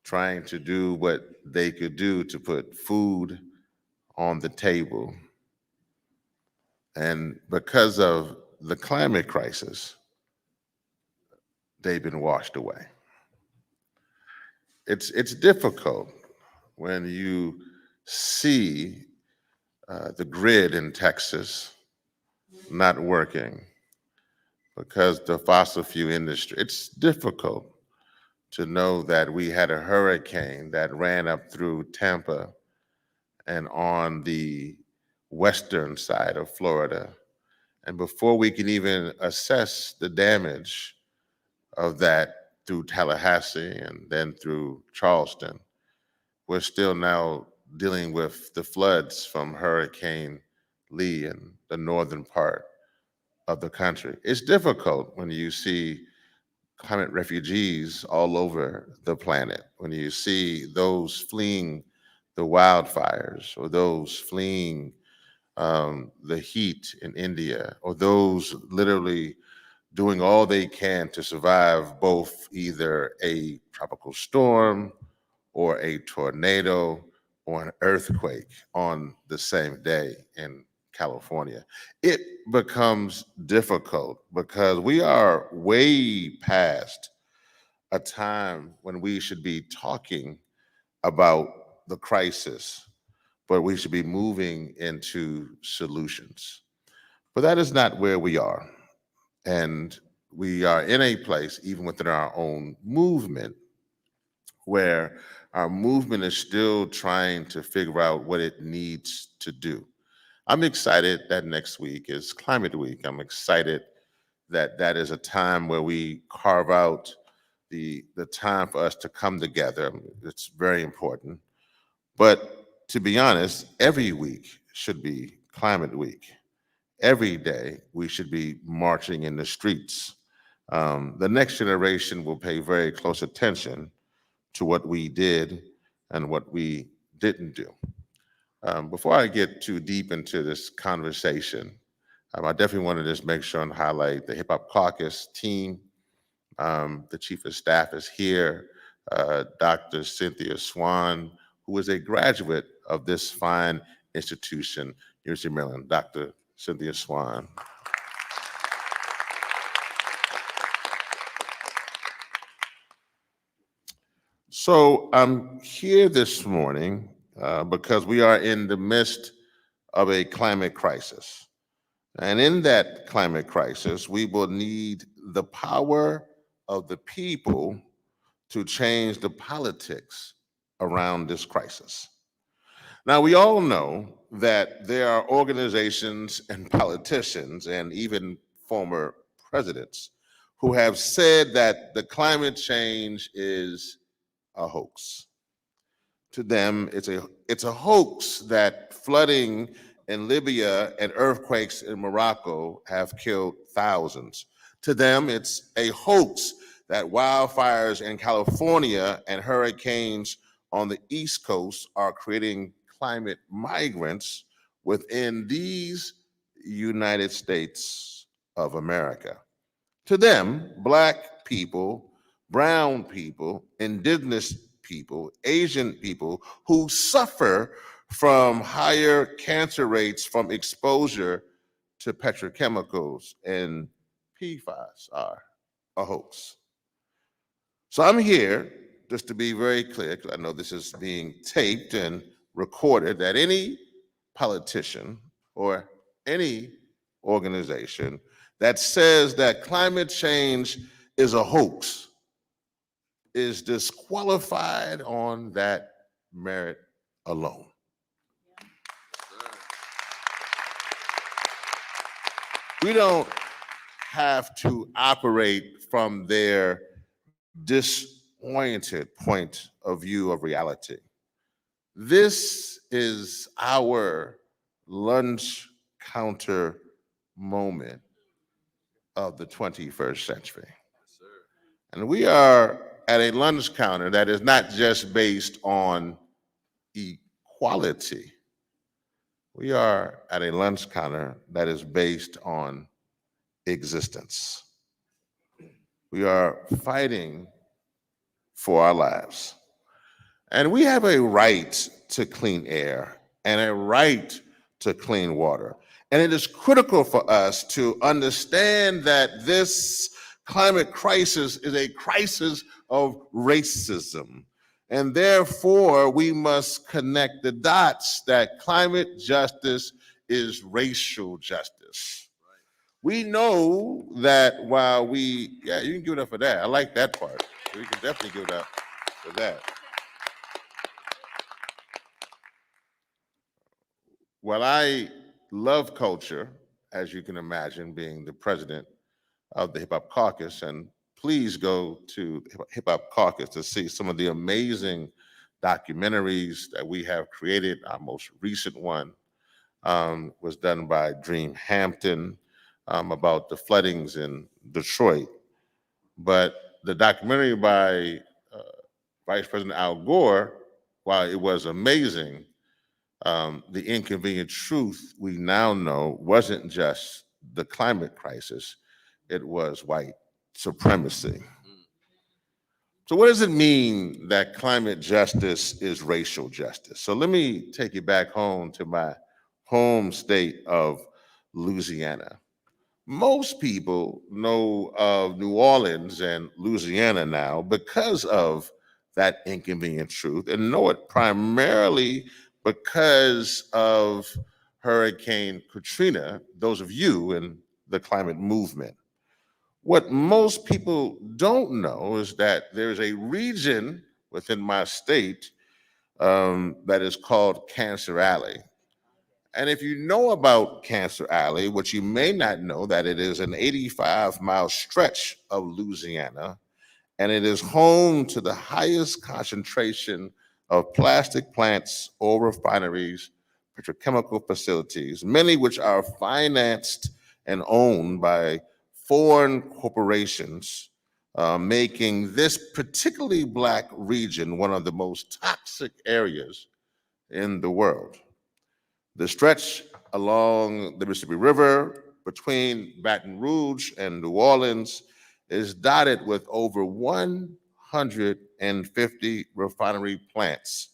trying to do what they could do to put food on the table. And because of the climate crisis, they've been washed away. It's difficult when you see the grid in Texas not working because the fossil fuel industry. It's difficult to know that we had a hurricane that ran up through Tampa and on the western side of Florida. And before we can even assess the damage of that through Tallahassee and then through Charleston, we're still now dealing with the floods from Hurricane Lee in the northern part of the country. It's difficult when you see climate refugees all over the planet, when you see those fleeing the wildfires or those fleeing the heat in India, or those literally doing all they can to survive both either a tropical storm or a tornado or an earthquake on the same day in California. It becomes difficult because we are way past a time when we should be talking about the crisis, but we should be moving into solutions. But that is not where we are. And we are in a place, even within our own movement, where our movement is still trying to figure out what it needs to do. I'm excited that next week is Climate Week. I'm excited that that is a time where we carve out the time for us to come together. It's very important. But to be honest, every week should be Climate Week. Every day we should be marching in the streets. The next generation will pay very close attention to what we did and what we didn't do. Before I get too deep into this conversation, I definitely want to just make sure and highlight the Hip Hop Caucus team. The Chief of Staff is here, Dr. Cynthia Swan, who is a graduate of this fine institution, University of Maryland. Dr. Cynthia Swan. So I'm here this morning because we are in the midst of a climate crisis. And in that climate crisis, we will need the power of the people to change the politics around this crisis. Now, we all know that there are organizations and politicians and even former presidents who have said that the climate change is a hoax. To them, it's a hoax that flooding in Libya and earthquakes in Morocco have killed thousands. To them, it's a hoax that wildfires in California and hurricanes on the East Coast are creating climate migrants within these United States of America. To them, Black people, brown people, indigenous people, Asian people who suffer from higher cancer rates from exposure to petrochemicals and PFAS are a hoax. So I'm here just to be very clear, because I know this is being taped and recorded, that any politician or any organization that says that climate change is a hoax is disqualified on that merit alone. We don't have to operate from their disoriented point of view of reality. This is our lunch counter moment of the 21st century. And we are at a lunch counter that is not just based on equality. We are at a lunch counter that is based on existence. We are fighting for our lives. And we have a right to clean air and a right to clean water. And it is critical for us to understand that this climate crisis is a crisis of racism. And therefore, we must connect the dots that climate justice is racial justice. We know that while you can give it up for that. I like that part. We can definitely give it up for that. Well, I love culture, as you can imagine, being the president of the Hip Hop Caucus, and please go to Hip Hop Caucus to see some of the amazing documentaries that we have created. Our most recent one was done by Dream Hampton about the floodings in Detroit. But the documentary by Vice President Al Gore, while it was amazing, the inconvenient truth we now know wasn't just the climate crisis, it was white supremacy. So what does it mean that climate justice is racial justice? So let me take you back home to my home state of Louisiana. Most people know of New Orleans and Louisiana now because of that inconvenient truth, and know it primarily because of Hurricane Katrina, those of you in the climate movement. What most people don't know is that there's a region within my state that is called Cancer Alley. And if you know about Cancer Alley, what you may not know, that it is an 85-mile stretch of Louisiana, and it is home to the highest concentration of plastic plants, oil refineries, petrochemical facilities, many which are financed and owned by foreign corporations, making this particularly Black region one of the most toxic areas in the world. The stretch along the Mississippi River between Baton Rouge and New Orleans is dotted with over 150 refinery plants,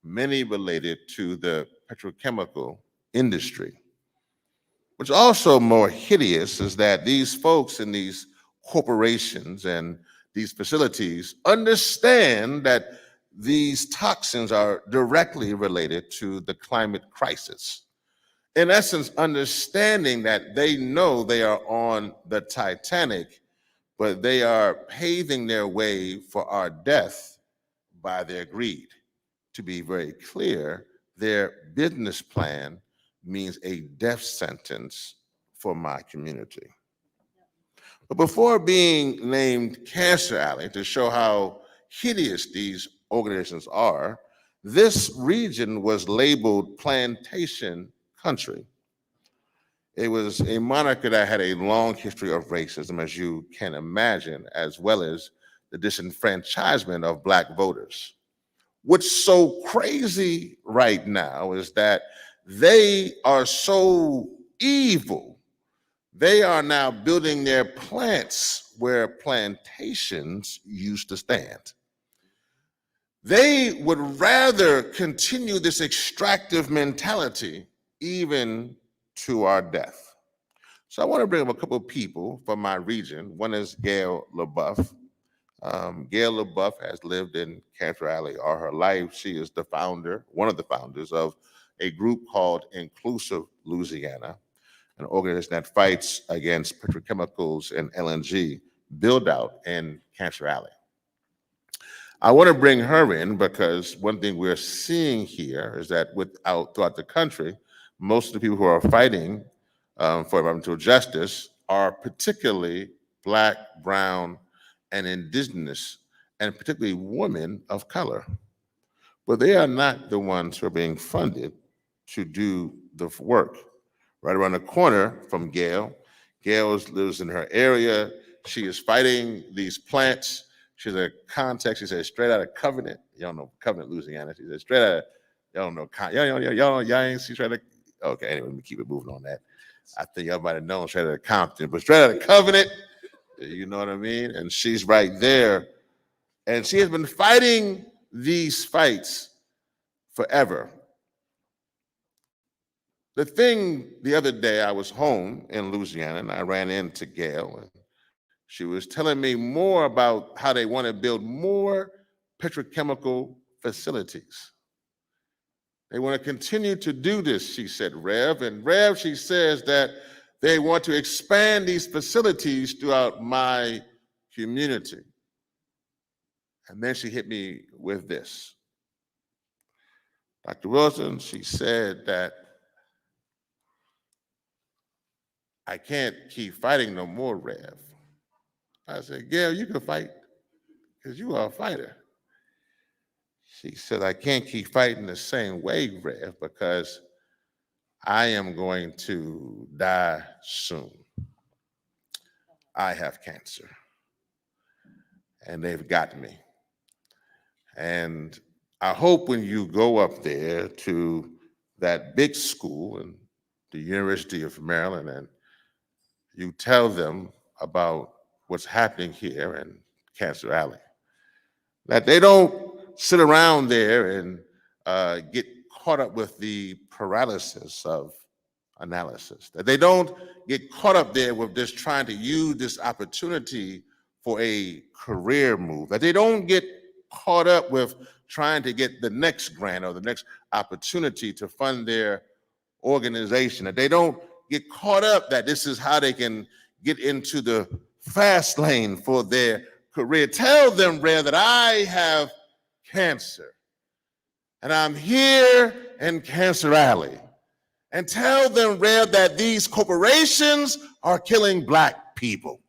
many related to the petrochemical industry. What's also more hideous is that these folks in these corporations and these facilities understand that these toxins are directly related to the climate crisis. In essence, understanding that they know they are on the Titanic, but they are paving their way for our death by their greed. To be very clear, their business plan means a death sentence for my community. But before being named Cancer Alley, to show how hideous these organizations are, this region was labeled plantation country. It was a moniker that had a long history of racism, as you can imagine, as well as the disenfranchisement of Black voters. What's so crazy right now is that they are so evil. They are now building their plants where plantations used to stand. They would rather continue this extractive mentality even to our death. So I want to bring up a couple of people from my region. One is Gail LaBeouf. Gail LaBeouf has lived in Cancer Alley all her life. She is the founder, one of the founders of a group called Inclusive Louisiana, an organization that fights against petrochemicals and LNG build out in Cancer Alley. I want to bring her in because one thing we're seeing here is that throughout the country, most of the people who are fighting for environmental justice are particularly Black, brown, and indigenous, and particularly women of color. But they are not the ones who are being funded to do the work. Right around the corner from Gail, Gail lives in her area. She is fighting these plants. She's a contact. She says straight out of Covenant. Y'all know Covenant, Louisiana. She says straight out of, y'all know, y'all ain't see straight out of, okay, anyway, let me keep it moving on that. I think y'all might have known straight out of Compton, but straight out of Covenant, you know what I mean? And she's right there. And she has been fighting these fights forever. The thing, the other day, I was home in Louisiana and I ran into Gail, and she was telling me more about how they want to build more petrochemical facilities. They want to continue to do this, she said, Rev. And Rev, she says that they want to expand these facilities throughout my community. And then she hit me with this. Dr. Wilson, she said that I can't keep fighting no more, Rev. I said, Gail, you can fight because you are a fighter. She said, I can't keep fighting the same way, Rev, because I am going to die soon. I have cancer, and they've got me. And I hope when you go up there to that big school and the University of Maryland, and you tell them about what's happening here in Cancer Alley, that they don't sit around there and get caught up with the paralysis of analysis, that they don't get caught up there with just trying to use this opportunity for a career move, that they don't get caught up with trying to get the next grant or the next opportunity to fund their organization, that they don't get caught up that this is how they can get into the fast lane for their career. Tell them, Rev, that I have cancer and I'm here in Cancer Alley. And tell them, Rev, that these corporations are killing Black people.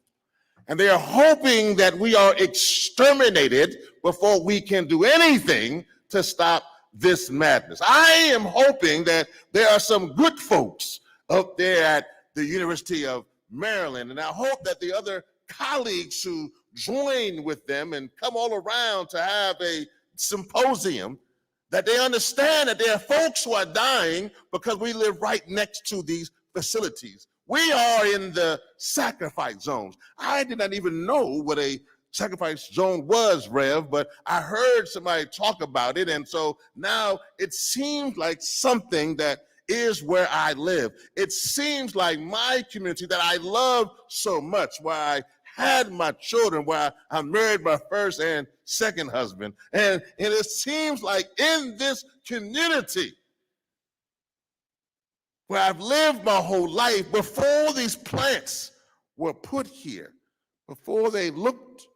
And they are hoping that we are exterminated before we can do anything to stop this madness. I am hoping that there are some good folks up there at the University of Maryland, and I hope that the other colleagues who join with them and come all around to have a symposium, that they understand that there are folks who are dying because we live right next to these facilities. We are in the sacrifice zones. I did not even know what a sacrifice zone was, Rev, but I heard somebody talk about it, and so now it seems like something that is where I live. It seems like my community that I love so much, where I had my children, where I married my first and second husband. And it seems like in this community where I've lived my whole life, before these plants were put here, before they looked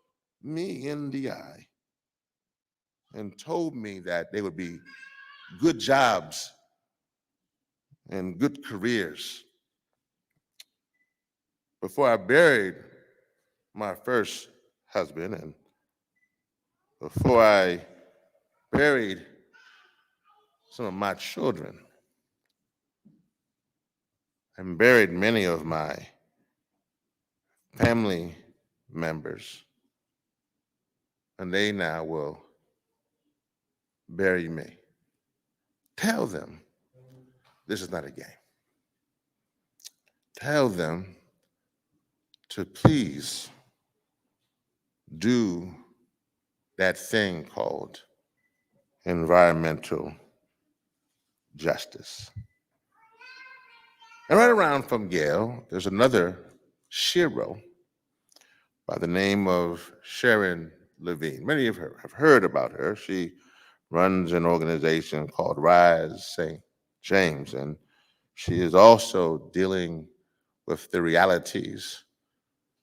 me in the eye and told me that they would be good jobs and good careers, before I buried my first husband, and before I buried some of my children, and buried many of my family members, and they now will bury me. Tell them this is not a game. Tell them to please do that thing called environmental justice. And right around from Yale, there's another shero by the name of Sharon Levine. Many of you have heard about her. She runs an organization called Rise St. James, and she is also dealing with the realities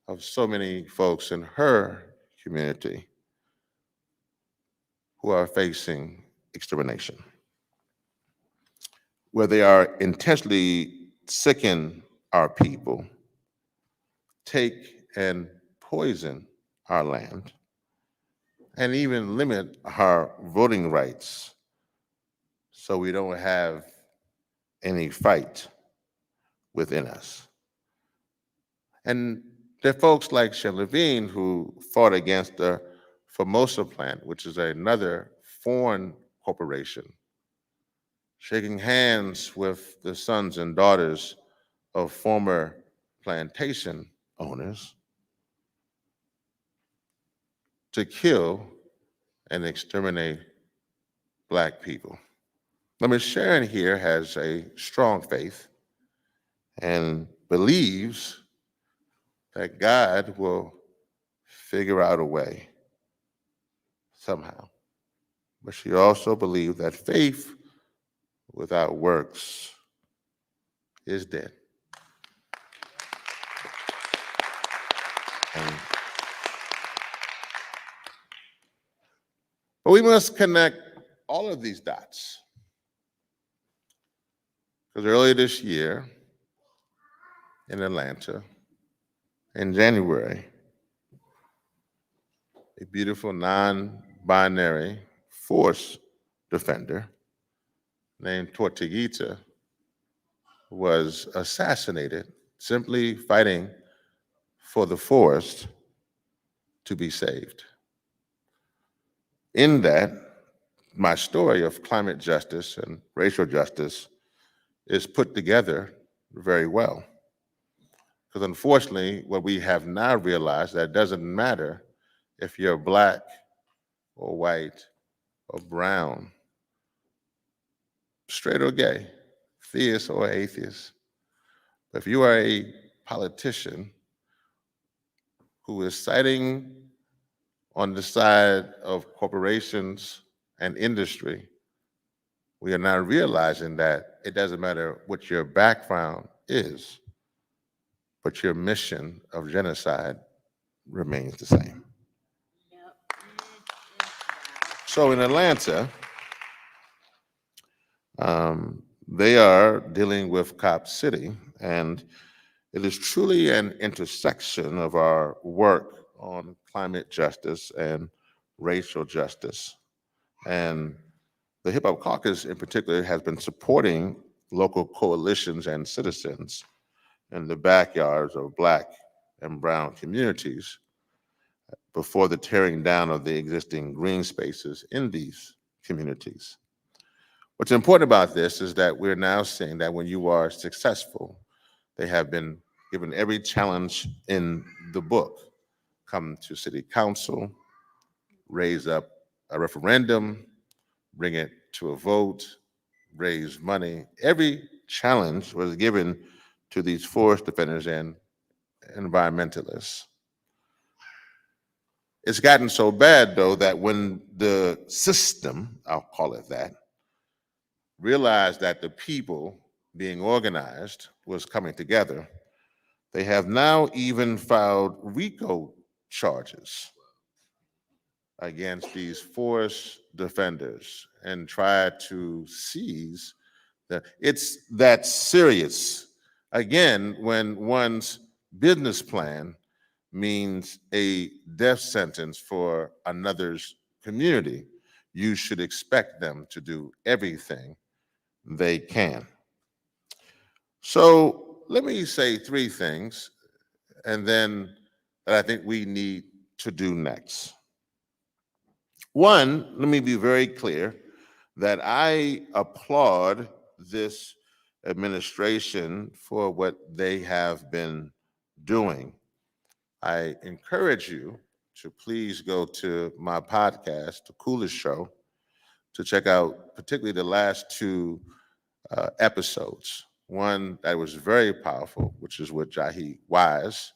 of so many folks in her community who are facing extermination, where they are intentionally sicken our people, take and poison our land, and even limit our voting rights so we don't have any fight within us. And there are folks like Sharon Levine who fought against the Formosa plant, which is another foreign corporation, shaking hands with the sons and daughters of former plantation owners to kill and exterminate Black people. I mean, Sharon here has a strong faith and believes that God will figure out a way somehow. But she also believes that faith without works is dead. But we must connect all of these dots. Because earlier this year in Atlanta, in January, a beautiful non-binary force defender named Tortuguita was assassinated simply fighting for the forest to be saved. In that, my story of climate justice and racial justice is put together very well. Because unfortunately, what we have now realized that it doesn't matter if you're Black or white or brown, straight or gay, theist or atheist. But if you are a politician who is citing on the side of corporations and industry, we are now realizing that it doesn't matter what your background is, but your mission of genocide remains the same. So in Atlanta, they are dealing with Cop City, and it is truly an intersection of our work on climate justice and racial justice. And the Hip Hop Caucus in particular has been supporting local coalitions and citizens in the backyards of Black and brown communities before the tearing down of the existing green spaces in these communities. What's important about this is that we're now seeing that when you are successful, they have been given every challenge in the book. Come to city council, raise up a referendum, bring it to a vote, raise money. Every challenge was given to these forest defenders and environmentalists. It's gotten so bad, though, that when the system, I'll call it that, realized that the people being organized was coming together, they have now even filed RICO charges against these forest defenders and tried to seize the. It's that serious. Again, when one's business plan means a death sentence for another's community, you should expect them to do everything they can. So let me say three things, and then that I think we need to do next. One, let me be very clear that I applaud this administration for what they have been doing. I encourage you to please go to my podcast, The Coolest Show, to check out particularly the last two episodes. One that was very powerful, which is with Jahi Wise,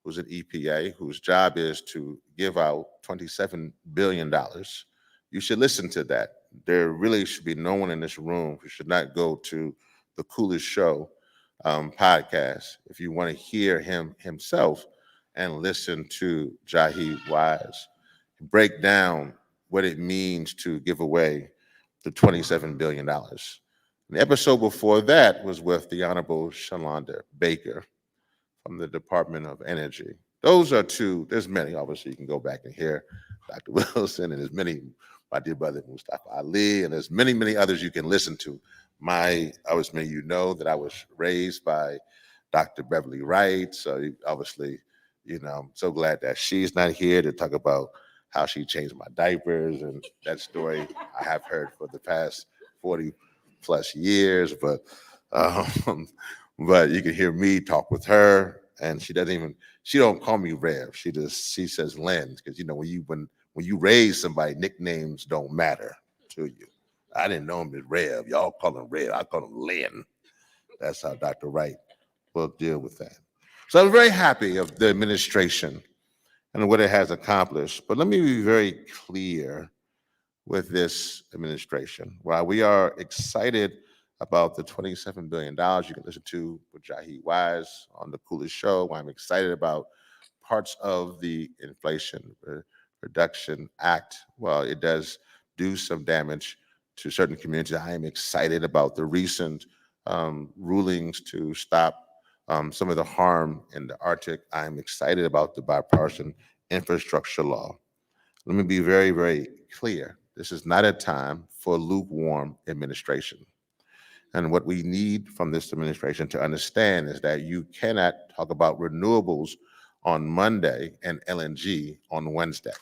who's an EPA, whose job is to give out $27 billion. You should listen to that. There really should be no one in this room who should not go to The Coolest Show podcast if you want to hear him himself and listen to Jahi Wise break down what it means to give away the $27 billion. The episode before that was with the Honorable Shalonda Baker from the Department of Energy. Those are two, there's many, obviously, you can go back and hear Dr. Wilson, and there's many, my dear brother Mustafa Ali, and there's many, many others you can listen to. Many you know that I was raised by Dr. Beverly Wright, so obviously, I'm so glad that she's not here to talk about how she changed my diapers, and that story I have heard for the past 40 plus years, but you can hear me talk with her, and she don't call me Rev. She says Len, because when you raise somebody, nicknames don't matter to you. I didn't know him as Rev. Y'all call him Rev. I call him Len. That's how Dr. Wright will deal with that. So I'm very happy of the administration and what it has accomplished. But let me be very clear with this administration. While we are excited about the $27 billion you can listen to with Jahi Wise on The Coolest Show, I'm excited about parts of the Inflation Reduction Act. Well, it does do some damage to certain communities. I am excited about the recent rulings to stop some of the harm in the Arctic. I'm excited about the bipartisan infrastructure law. Let me be very, very clear. This is not a time for lukewarm administration. And what we need from this administration to understand is that you cannot talk about renewables on Monday and LNG on Wednesday.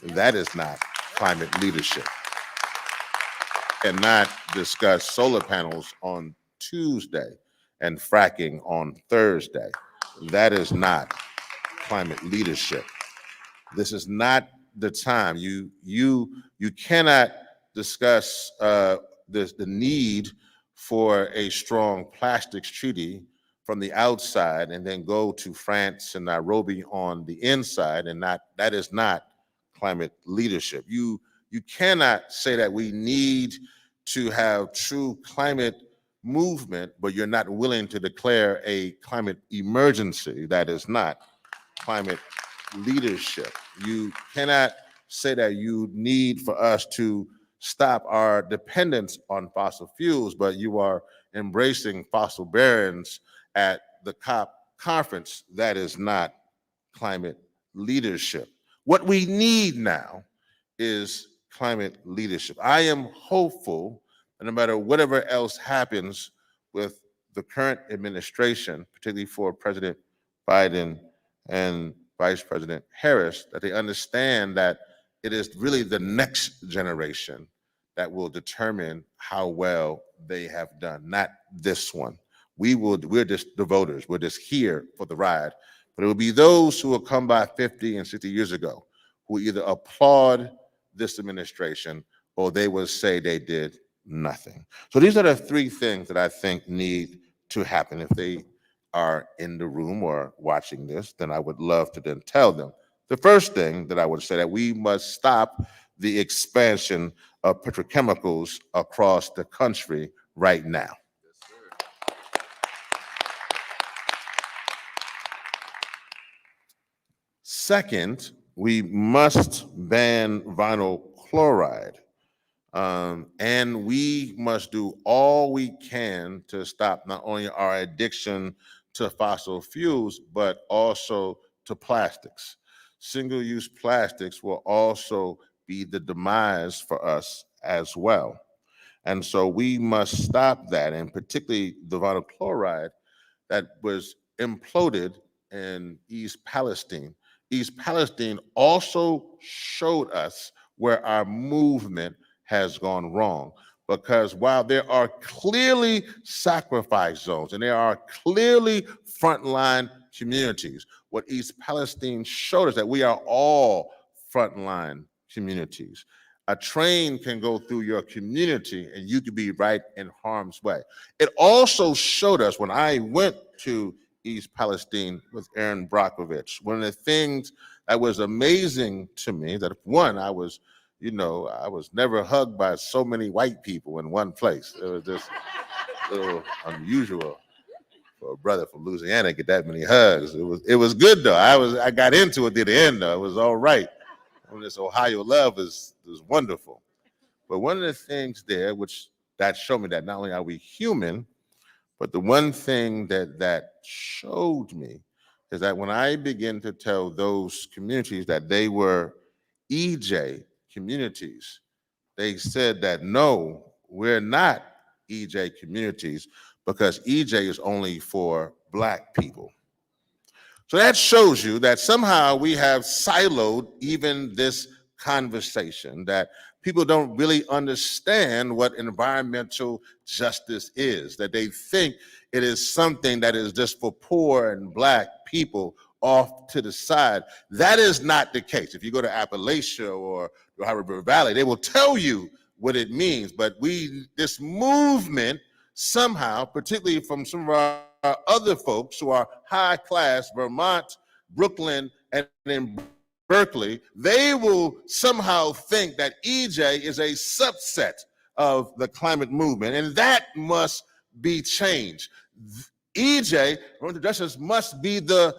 That is not climate leadership. Cannot discuss solar panels on Tuesday and fracking on Thursday. That is not climate leadership. This is not the time. You cannot discuss the need for a strong plastics treaty from the outside and then go to France and Nairobi on the inside, and that is not climate leadership. You cannot say that we need to have true climate movement, but you're not willing to declare a climate emergency. That is not climate leadership. You cannot say that you need for us to stop our dependence on fossil fuels, but you are embracing fossil barons at the COP conference. That is not climate leadership. What we need now is climate leadership. I am hopeful that no matter whatever else happens with the current administration, particularly for President Biden and Vice President Harris, that they understand that it is really the next generation that will determine how well they have done, not this one. We're just the voters. We're just here for the ride. But it will be those who will come by 50 and 60 years ago who either applaud this administration or they will say they did nothing. So these are the three things that I think need to happen. If they are in the room or watching this, then I would love to then tell them. The first thing that I would say that we must stop the expansion of petrochemicals across the country right now. Second, we must ban vinyl chloride. And we must do all we can to stop not only our addiction to fossil fuels, but also to plastics. Single-use plastics will also be the demise for us as well. And so we must stop that, and particularly the vinyl chloride that was imploded in East Palestine. East Palestine also showed us where our movement has gone wrong. Because while there are clearly sacrifice zones and there are clearly frontline communities, what East Palestine showed us that we are all frontline communities. A train can go through your community and you could be right in harm's way. It also showed us when I went to East Palestine with Aaron Brockovich, one of the things that was amazing to me that one, I was never hugged by so many white people in one place. It was just a little unusual for a brother from Louisiana to get that many hugs. It was good though. I got into it at the end though. It was all right. This Ohio love is wonderful. But one of the things there, which that showed me that not only are we human, but the one thing that showed me is that when I began to tell those communities that they were EJ communities, they said that no, we're not EJ communities because EJ is only for Black people. So that shows you that somehow we have siloed even this conversation, that people don't really understand what environmental justice is, that they think it is something that is just for poor and Black people off to the side. That is not the case. If you go to Appalachia or the Ohio River Valley, they will tell you what it means. But this movement somehow, particularly from some of our other folks who are high class, Vermont, Brooklyn, and in Berkeley, they will somehow think that EJ is a subset of the climate movement, and that must be changed. EJ, environmental justice, must be the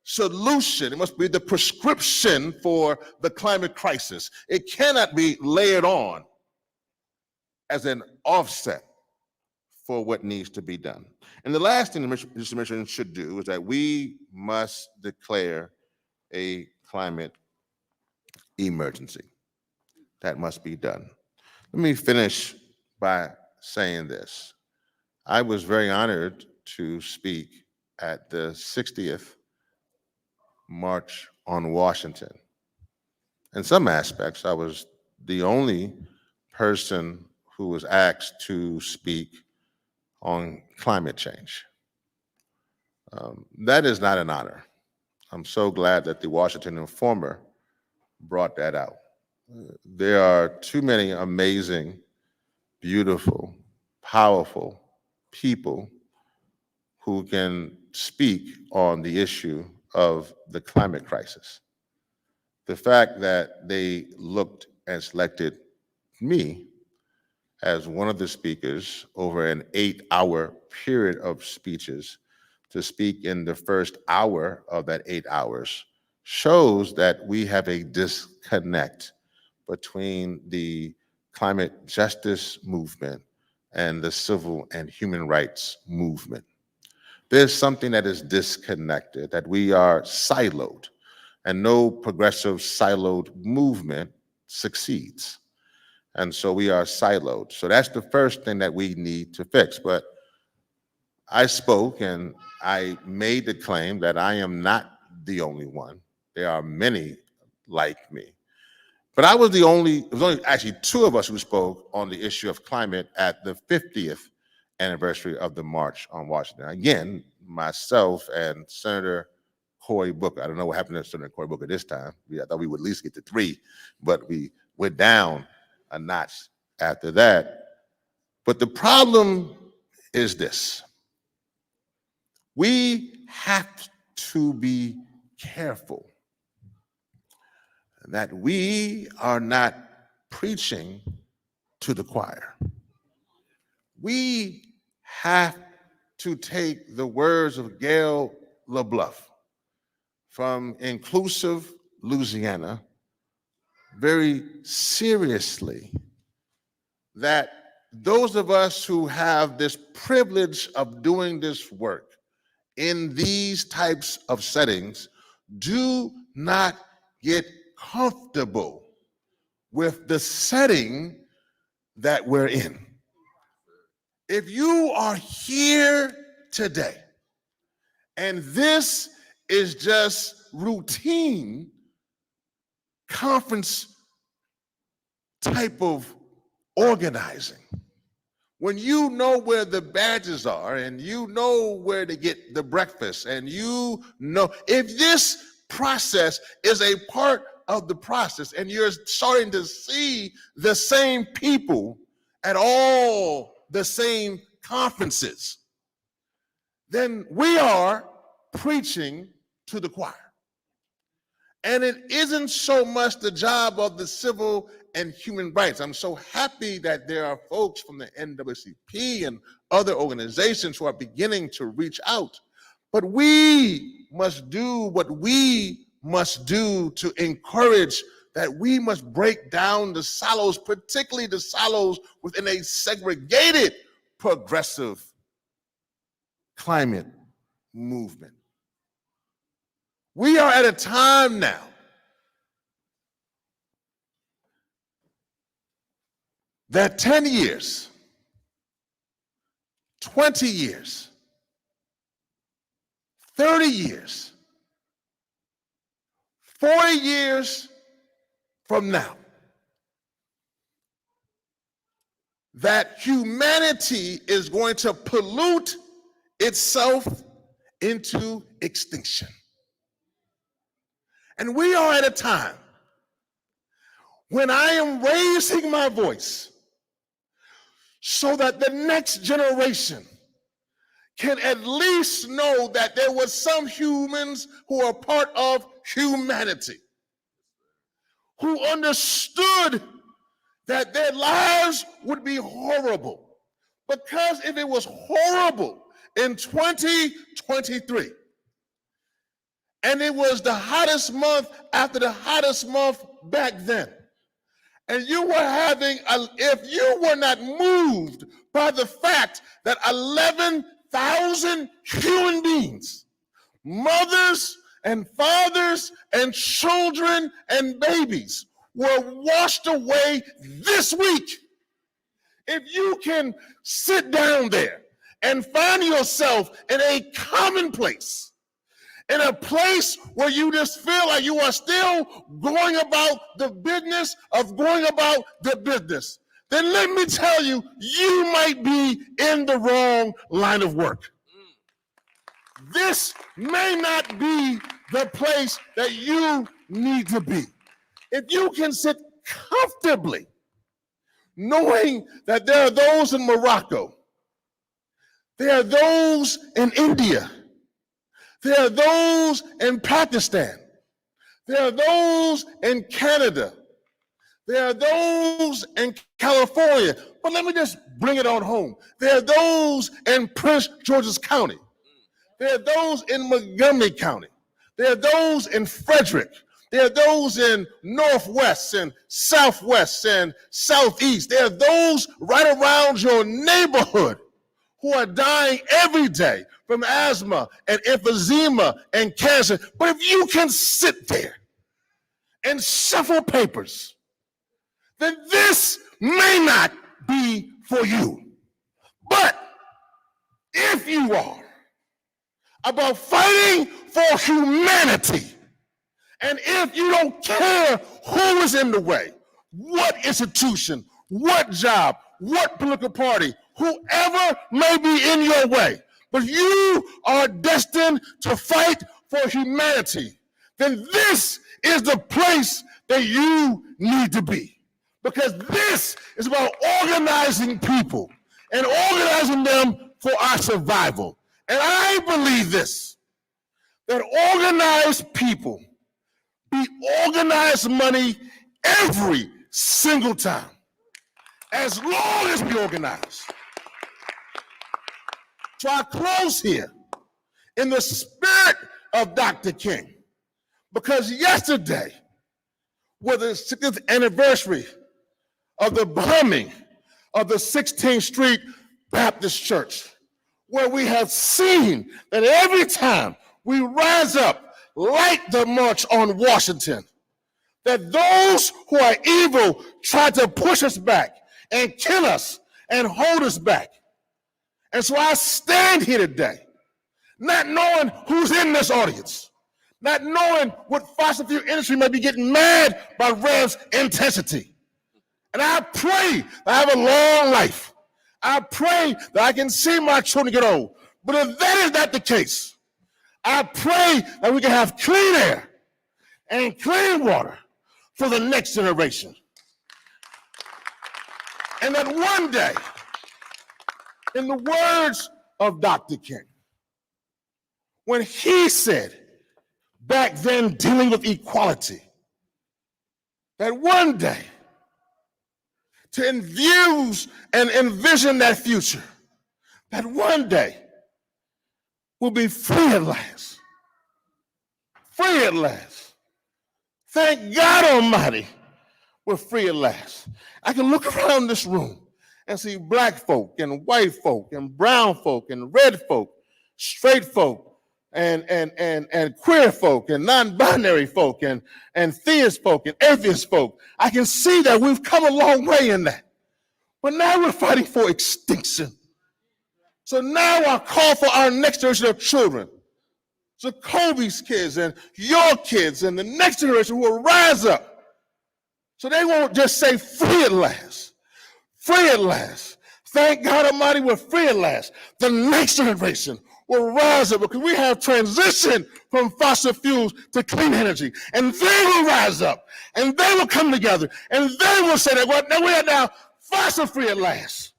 solution. It must be the prescription for the climate crisis. It cannot be layered on as an offset for what needs to be done. And the last thing this mission should do is that we must declare a climate emergency. That must be done. Let me finish by saying this. I was very honored to speak at the 60th March on Washington. In some aspects, I was the only person who was asked to speak on climate change. That is not an honor. I'm so glad that the Washington Informer brought that out. There are too many amazing, beautiful, powerful people who can speak on the issue of the climate crisis. The fact that they looked and selected me as one of the speakers over an 8-hour period of speeches to speak in the first hour of that 8 hours shows that we have a disconnect between the climate justice movement and the civil and human rights movement. There's something that is disconnected, that we are siloed, and no progressive siloed movement succeeds. And so we are siloed. So that's the first thing that we need to fix. But I spoke and I made the claim that I am not the only one. There are many like me. But I was there was only actually two of us who spoke on the issue of climate at the 50th anniversary of the March on Washington. Again, myself and Senator Cory Booker. I don't know what happened to Senator Cory Booker this time. I thought we would at least get to 3, but we went down a notch after that. But the problem is this. We have to be careful that we are not preaching to the choir. We have to take the words of Gail LeBluff from Inclusive Louisiana very seriously, that those of us who have this privilege of doing this work in these types of settings do not get comfortable with the setting that we're in. If you are here today and this is just routine conference type of organizing, when you know where the badges are and you know where to get the breakfast and you know, if this process is a part of the process and you're starting to see the same people at all the same conferences, then we are preaching to the choir. And it isn't so much the job of the civil and human rights. I'm so happy that there are folks from the NAACP and other organizations who are beginning to reach out. But we must do what we must do to encourage that we must break down the silos, particularly the silos within a segregated progressive climate movement. We are at a time now that 10 years, 20 years, 30 years, 40 years from now, that humanity is going to pollute itself into extinction. And we are at a time when I am raising my voice so that the next generation can at least know that there were some humans who are part of humanity, who understood that their lives would be horrible. Because if it was horrible in 2023, and it was the hottest month after the hottest month back then, and you were having, if you were not moved by the fact that 11,000 human beings, mothers and fathers and children and babies, were washed away this week, if you can sit down there and find yourself in a commonplace, in a place where you just feel like you are still going about the business of going about the business, then let me tell you, you might be in the wrong line of work. This may not be the place that you need to be. If you can sit comfortably knowing that there are those in Morocco, there are those in India, there are those in Pakistan, there are those in Canada, there are those in California, but let me just bring it on home. There are those in Prince George's County, there are those in Montgomery County, there are those in Frederick, there are those in Northwest and Southwest and Southeast, there are those right around your neighborhood who are dying every day from asthma and emphysema and cancer. But if you can sit there and shuffle papers, then this may not be for you. But if you are about fighting for humanity, and if you don't care who is in the way, what institution, what job, what political party, whoever may be in your way, but you are destined to fight for humanity, then this is the place that you need to be. Because this is about organizing people and organizing them for our survival. And I believe this, that organized people beat organized money every single time, as long as we organize. So I close here in the spirit of Dr. King, because yesterday was the 60th anniversary of the bombing of the 16th Street Baptist Church, where we have seen that every time we rise up like the March on Washington, that those who are evil try to push us back and kill us and hold us back. And so I stand here today, not knowing who's in this audience, not knowing what fossil fuel industry may be getting mad by Rev's intensity. And I pray that I have a long life. I pray that I can see my children get old. But if that is not the case, I pray that we can have clean air and clean water for the next generation. And that one day, in the words of Dr. King, when he said, back then dealing with equality, that one day, to infuse and envision that future, that one day we'll be free at last. Free at last. Thank God Almighty, we're free at last. I can look around this room and see black folk and white folk and brown folk and red folk, straight folk and queer folk and non-binary folk and theist folk and atheist folk. I can see that we've come a long way in that. But now we're fighting for extinction. So now I call for our next generation of children, so Kobe's kids and your kids and the next generation who will rise up, so they won't just say free at last. Free at last. Thank God Almighty, we're free at last. The next generation will rise up because we have transitioned from fossil fuels to clean energy. And they will rise up and they will come together and they will say that we are now fossil free at last.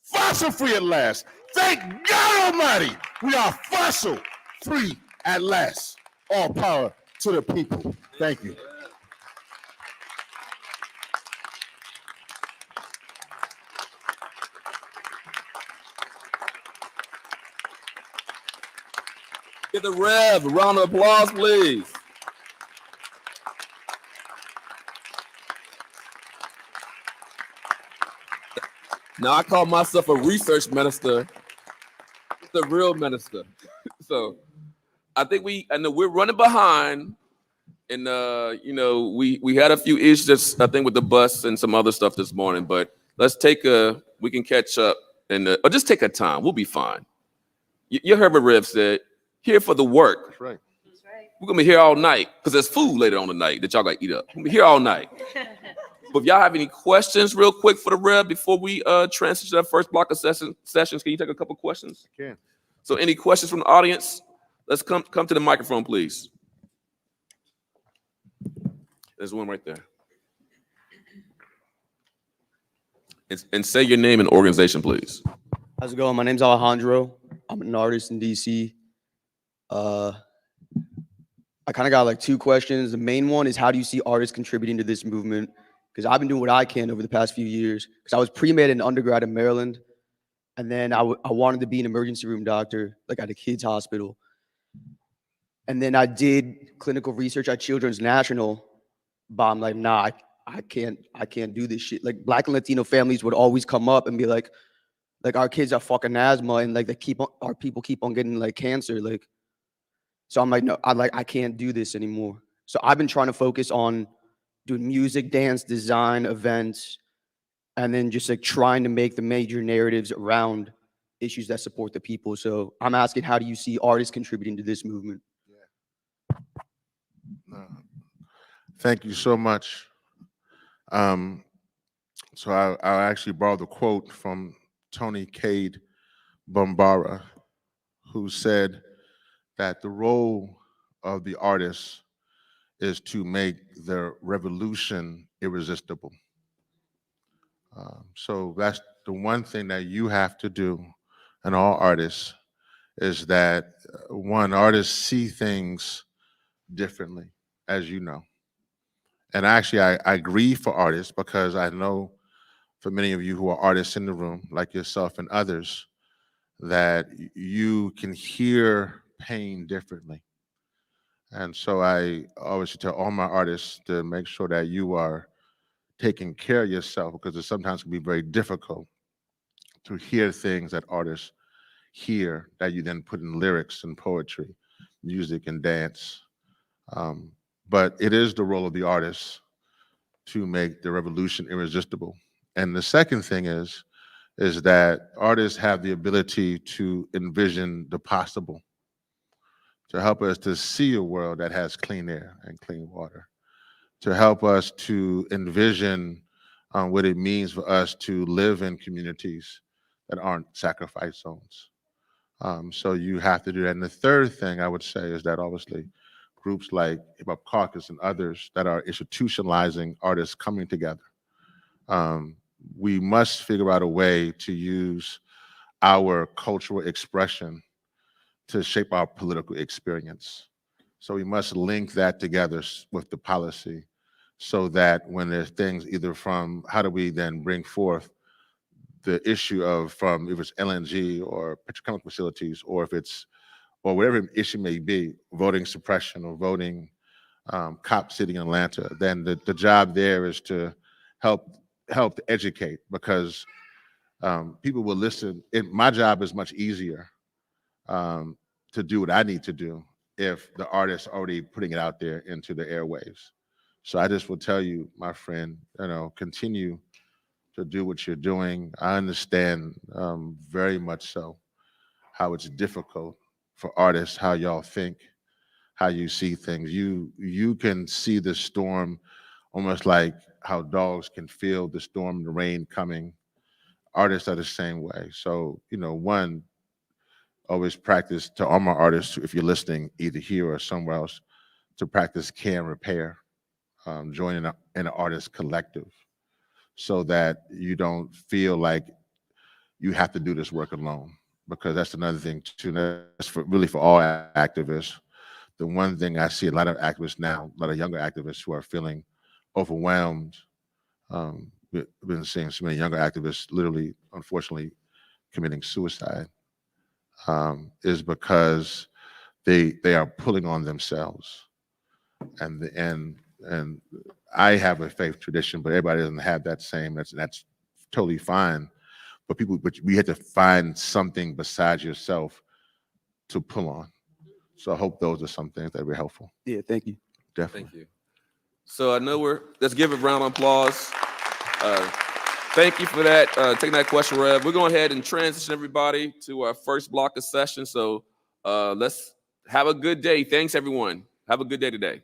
Fossil free at last. Thank God Almighty, we are fossil free at last. All power to the people. Thank you. Give the Rev a round of applause, please. Now I call myself a research minister, the real minister. So I think we're running behind, and we had a few issues I think with the bus and some other stuff this morning. But let's we can catch up or just take our time. We'll be fine. You heard what Rev said. Here for the work. That's right. We're gonna be here all night because there's food later on tonight that y'all gotta eat up. We're gonna be here all night. But if y'all have any questions real quick for the Rev before we transition to that first block of sessions, can you take a couple questions? I can. So any questions from the audience? Let's come to the microphone, please. There's one right there. And say your name and organization, please. How's it going? My name's Alejandro. I'm an artist in DC. I kind of got like two questions. The main one is, how do you see artists contributing to this movement? Because I've been doing what I can over the past few years. Because I was pre-med in undergrad in Maryland, and then I wanted to be an emergency room doctor, like at a kids hospital. And then I did clinical research at Children's National, but I'm like, nah, I can't do this shit. Like Black and Latino families would always come up and be like our kids have fucking asthma, and like our people keep on getting like cancer, like. So I'm like, no, I can't do this anymore. So I've been trying to focus on doing music, dance, design, events, and then just like trying to make the major narratives around issues that support the people. So I'm asking, how do you see artists contributing to this movement? Thank you so much. So I actually borrowed the quote from Tony Cade Bombara, who said that the role of the artist is to make the revolution irresistible. So the one thing that you have to do, and all artists, is that one, artists see things differently, as you know. And actually, I grieve for artists because I know for many of you who are artists in the room, like yourself and others, that you can hear pain differently. And so I always tell all my artists to make sure that you are taking care of yourself because it sometimes can be very difficult to hear things that artists hear that you then put in lyrics and poetry, music and dance. Um, but it is the role of the artist to make the revolution irresistible. And the second thing is that artists have the ability to envision the possible, to help us to see a world that has clean air and clean water, to help us to envision what it means for us to live in communities that aren't sacrifice zones. So you have to do that. And the third thing I would say is that obviously groups like Hip Hop Caucus and others that are institutionalizing artists coming together, we must figure out a way to use our cultural expression to shape our political experience. So we must link that together with the policy so that when there's things either from how do we then bring forth the issue of from if it's LNG or petrochemical facilities or if it's or whatever issue may be, voting suppression or voting cop city in Atlanta, then the job there is to help to educate because people will listen. My job is much easier to do what I need to do if the artist's already putting it out there into the airwaves. So I just will tell you, my friend, continue to do what you're doing. I understand very much so how it's difficult for artists, how y'all think, how you see things. You can see the storm almost like how dogs can feel the storm, the rain coming. Artists are the same way. So, one, always practice to all my artists, if you're listening, either here or somewhere else, to practice care and repair, join in an artist collective so that you don't feel like you have to do this work alone. Because that's another thing too. And that's really for all activists. The one thing I see a lot of activists now, a lot of younger activists who are feeling overwhelmed. We've been seeing so many younger activists literally, unfortunately, committing suicide, is because they are pulling on themselves. And I have a faith tradition, but everybody doesn't have that same. That's totally fine. But we had to find something besides yourself to pull on. So I hope those are some things that were helpful. Yeah, thank you. Definitely. Thank you. So I know let's give a round of applause. Thank you for that, taking that question, Rev. We're going ahead and transition everybody to our first block of session. So let's have a good day. Thanks, everyone. Have a good day today.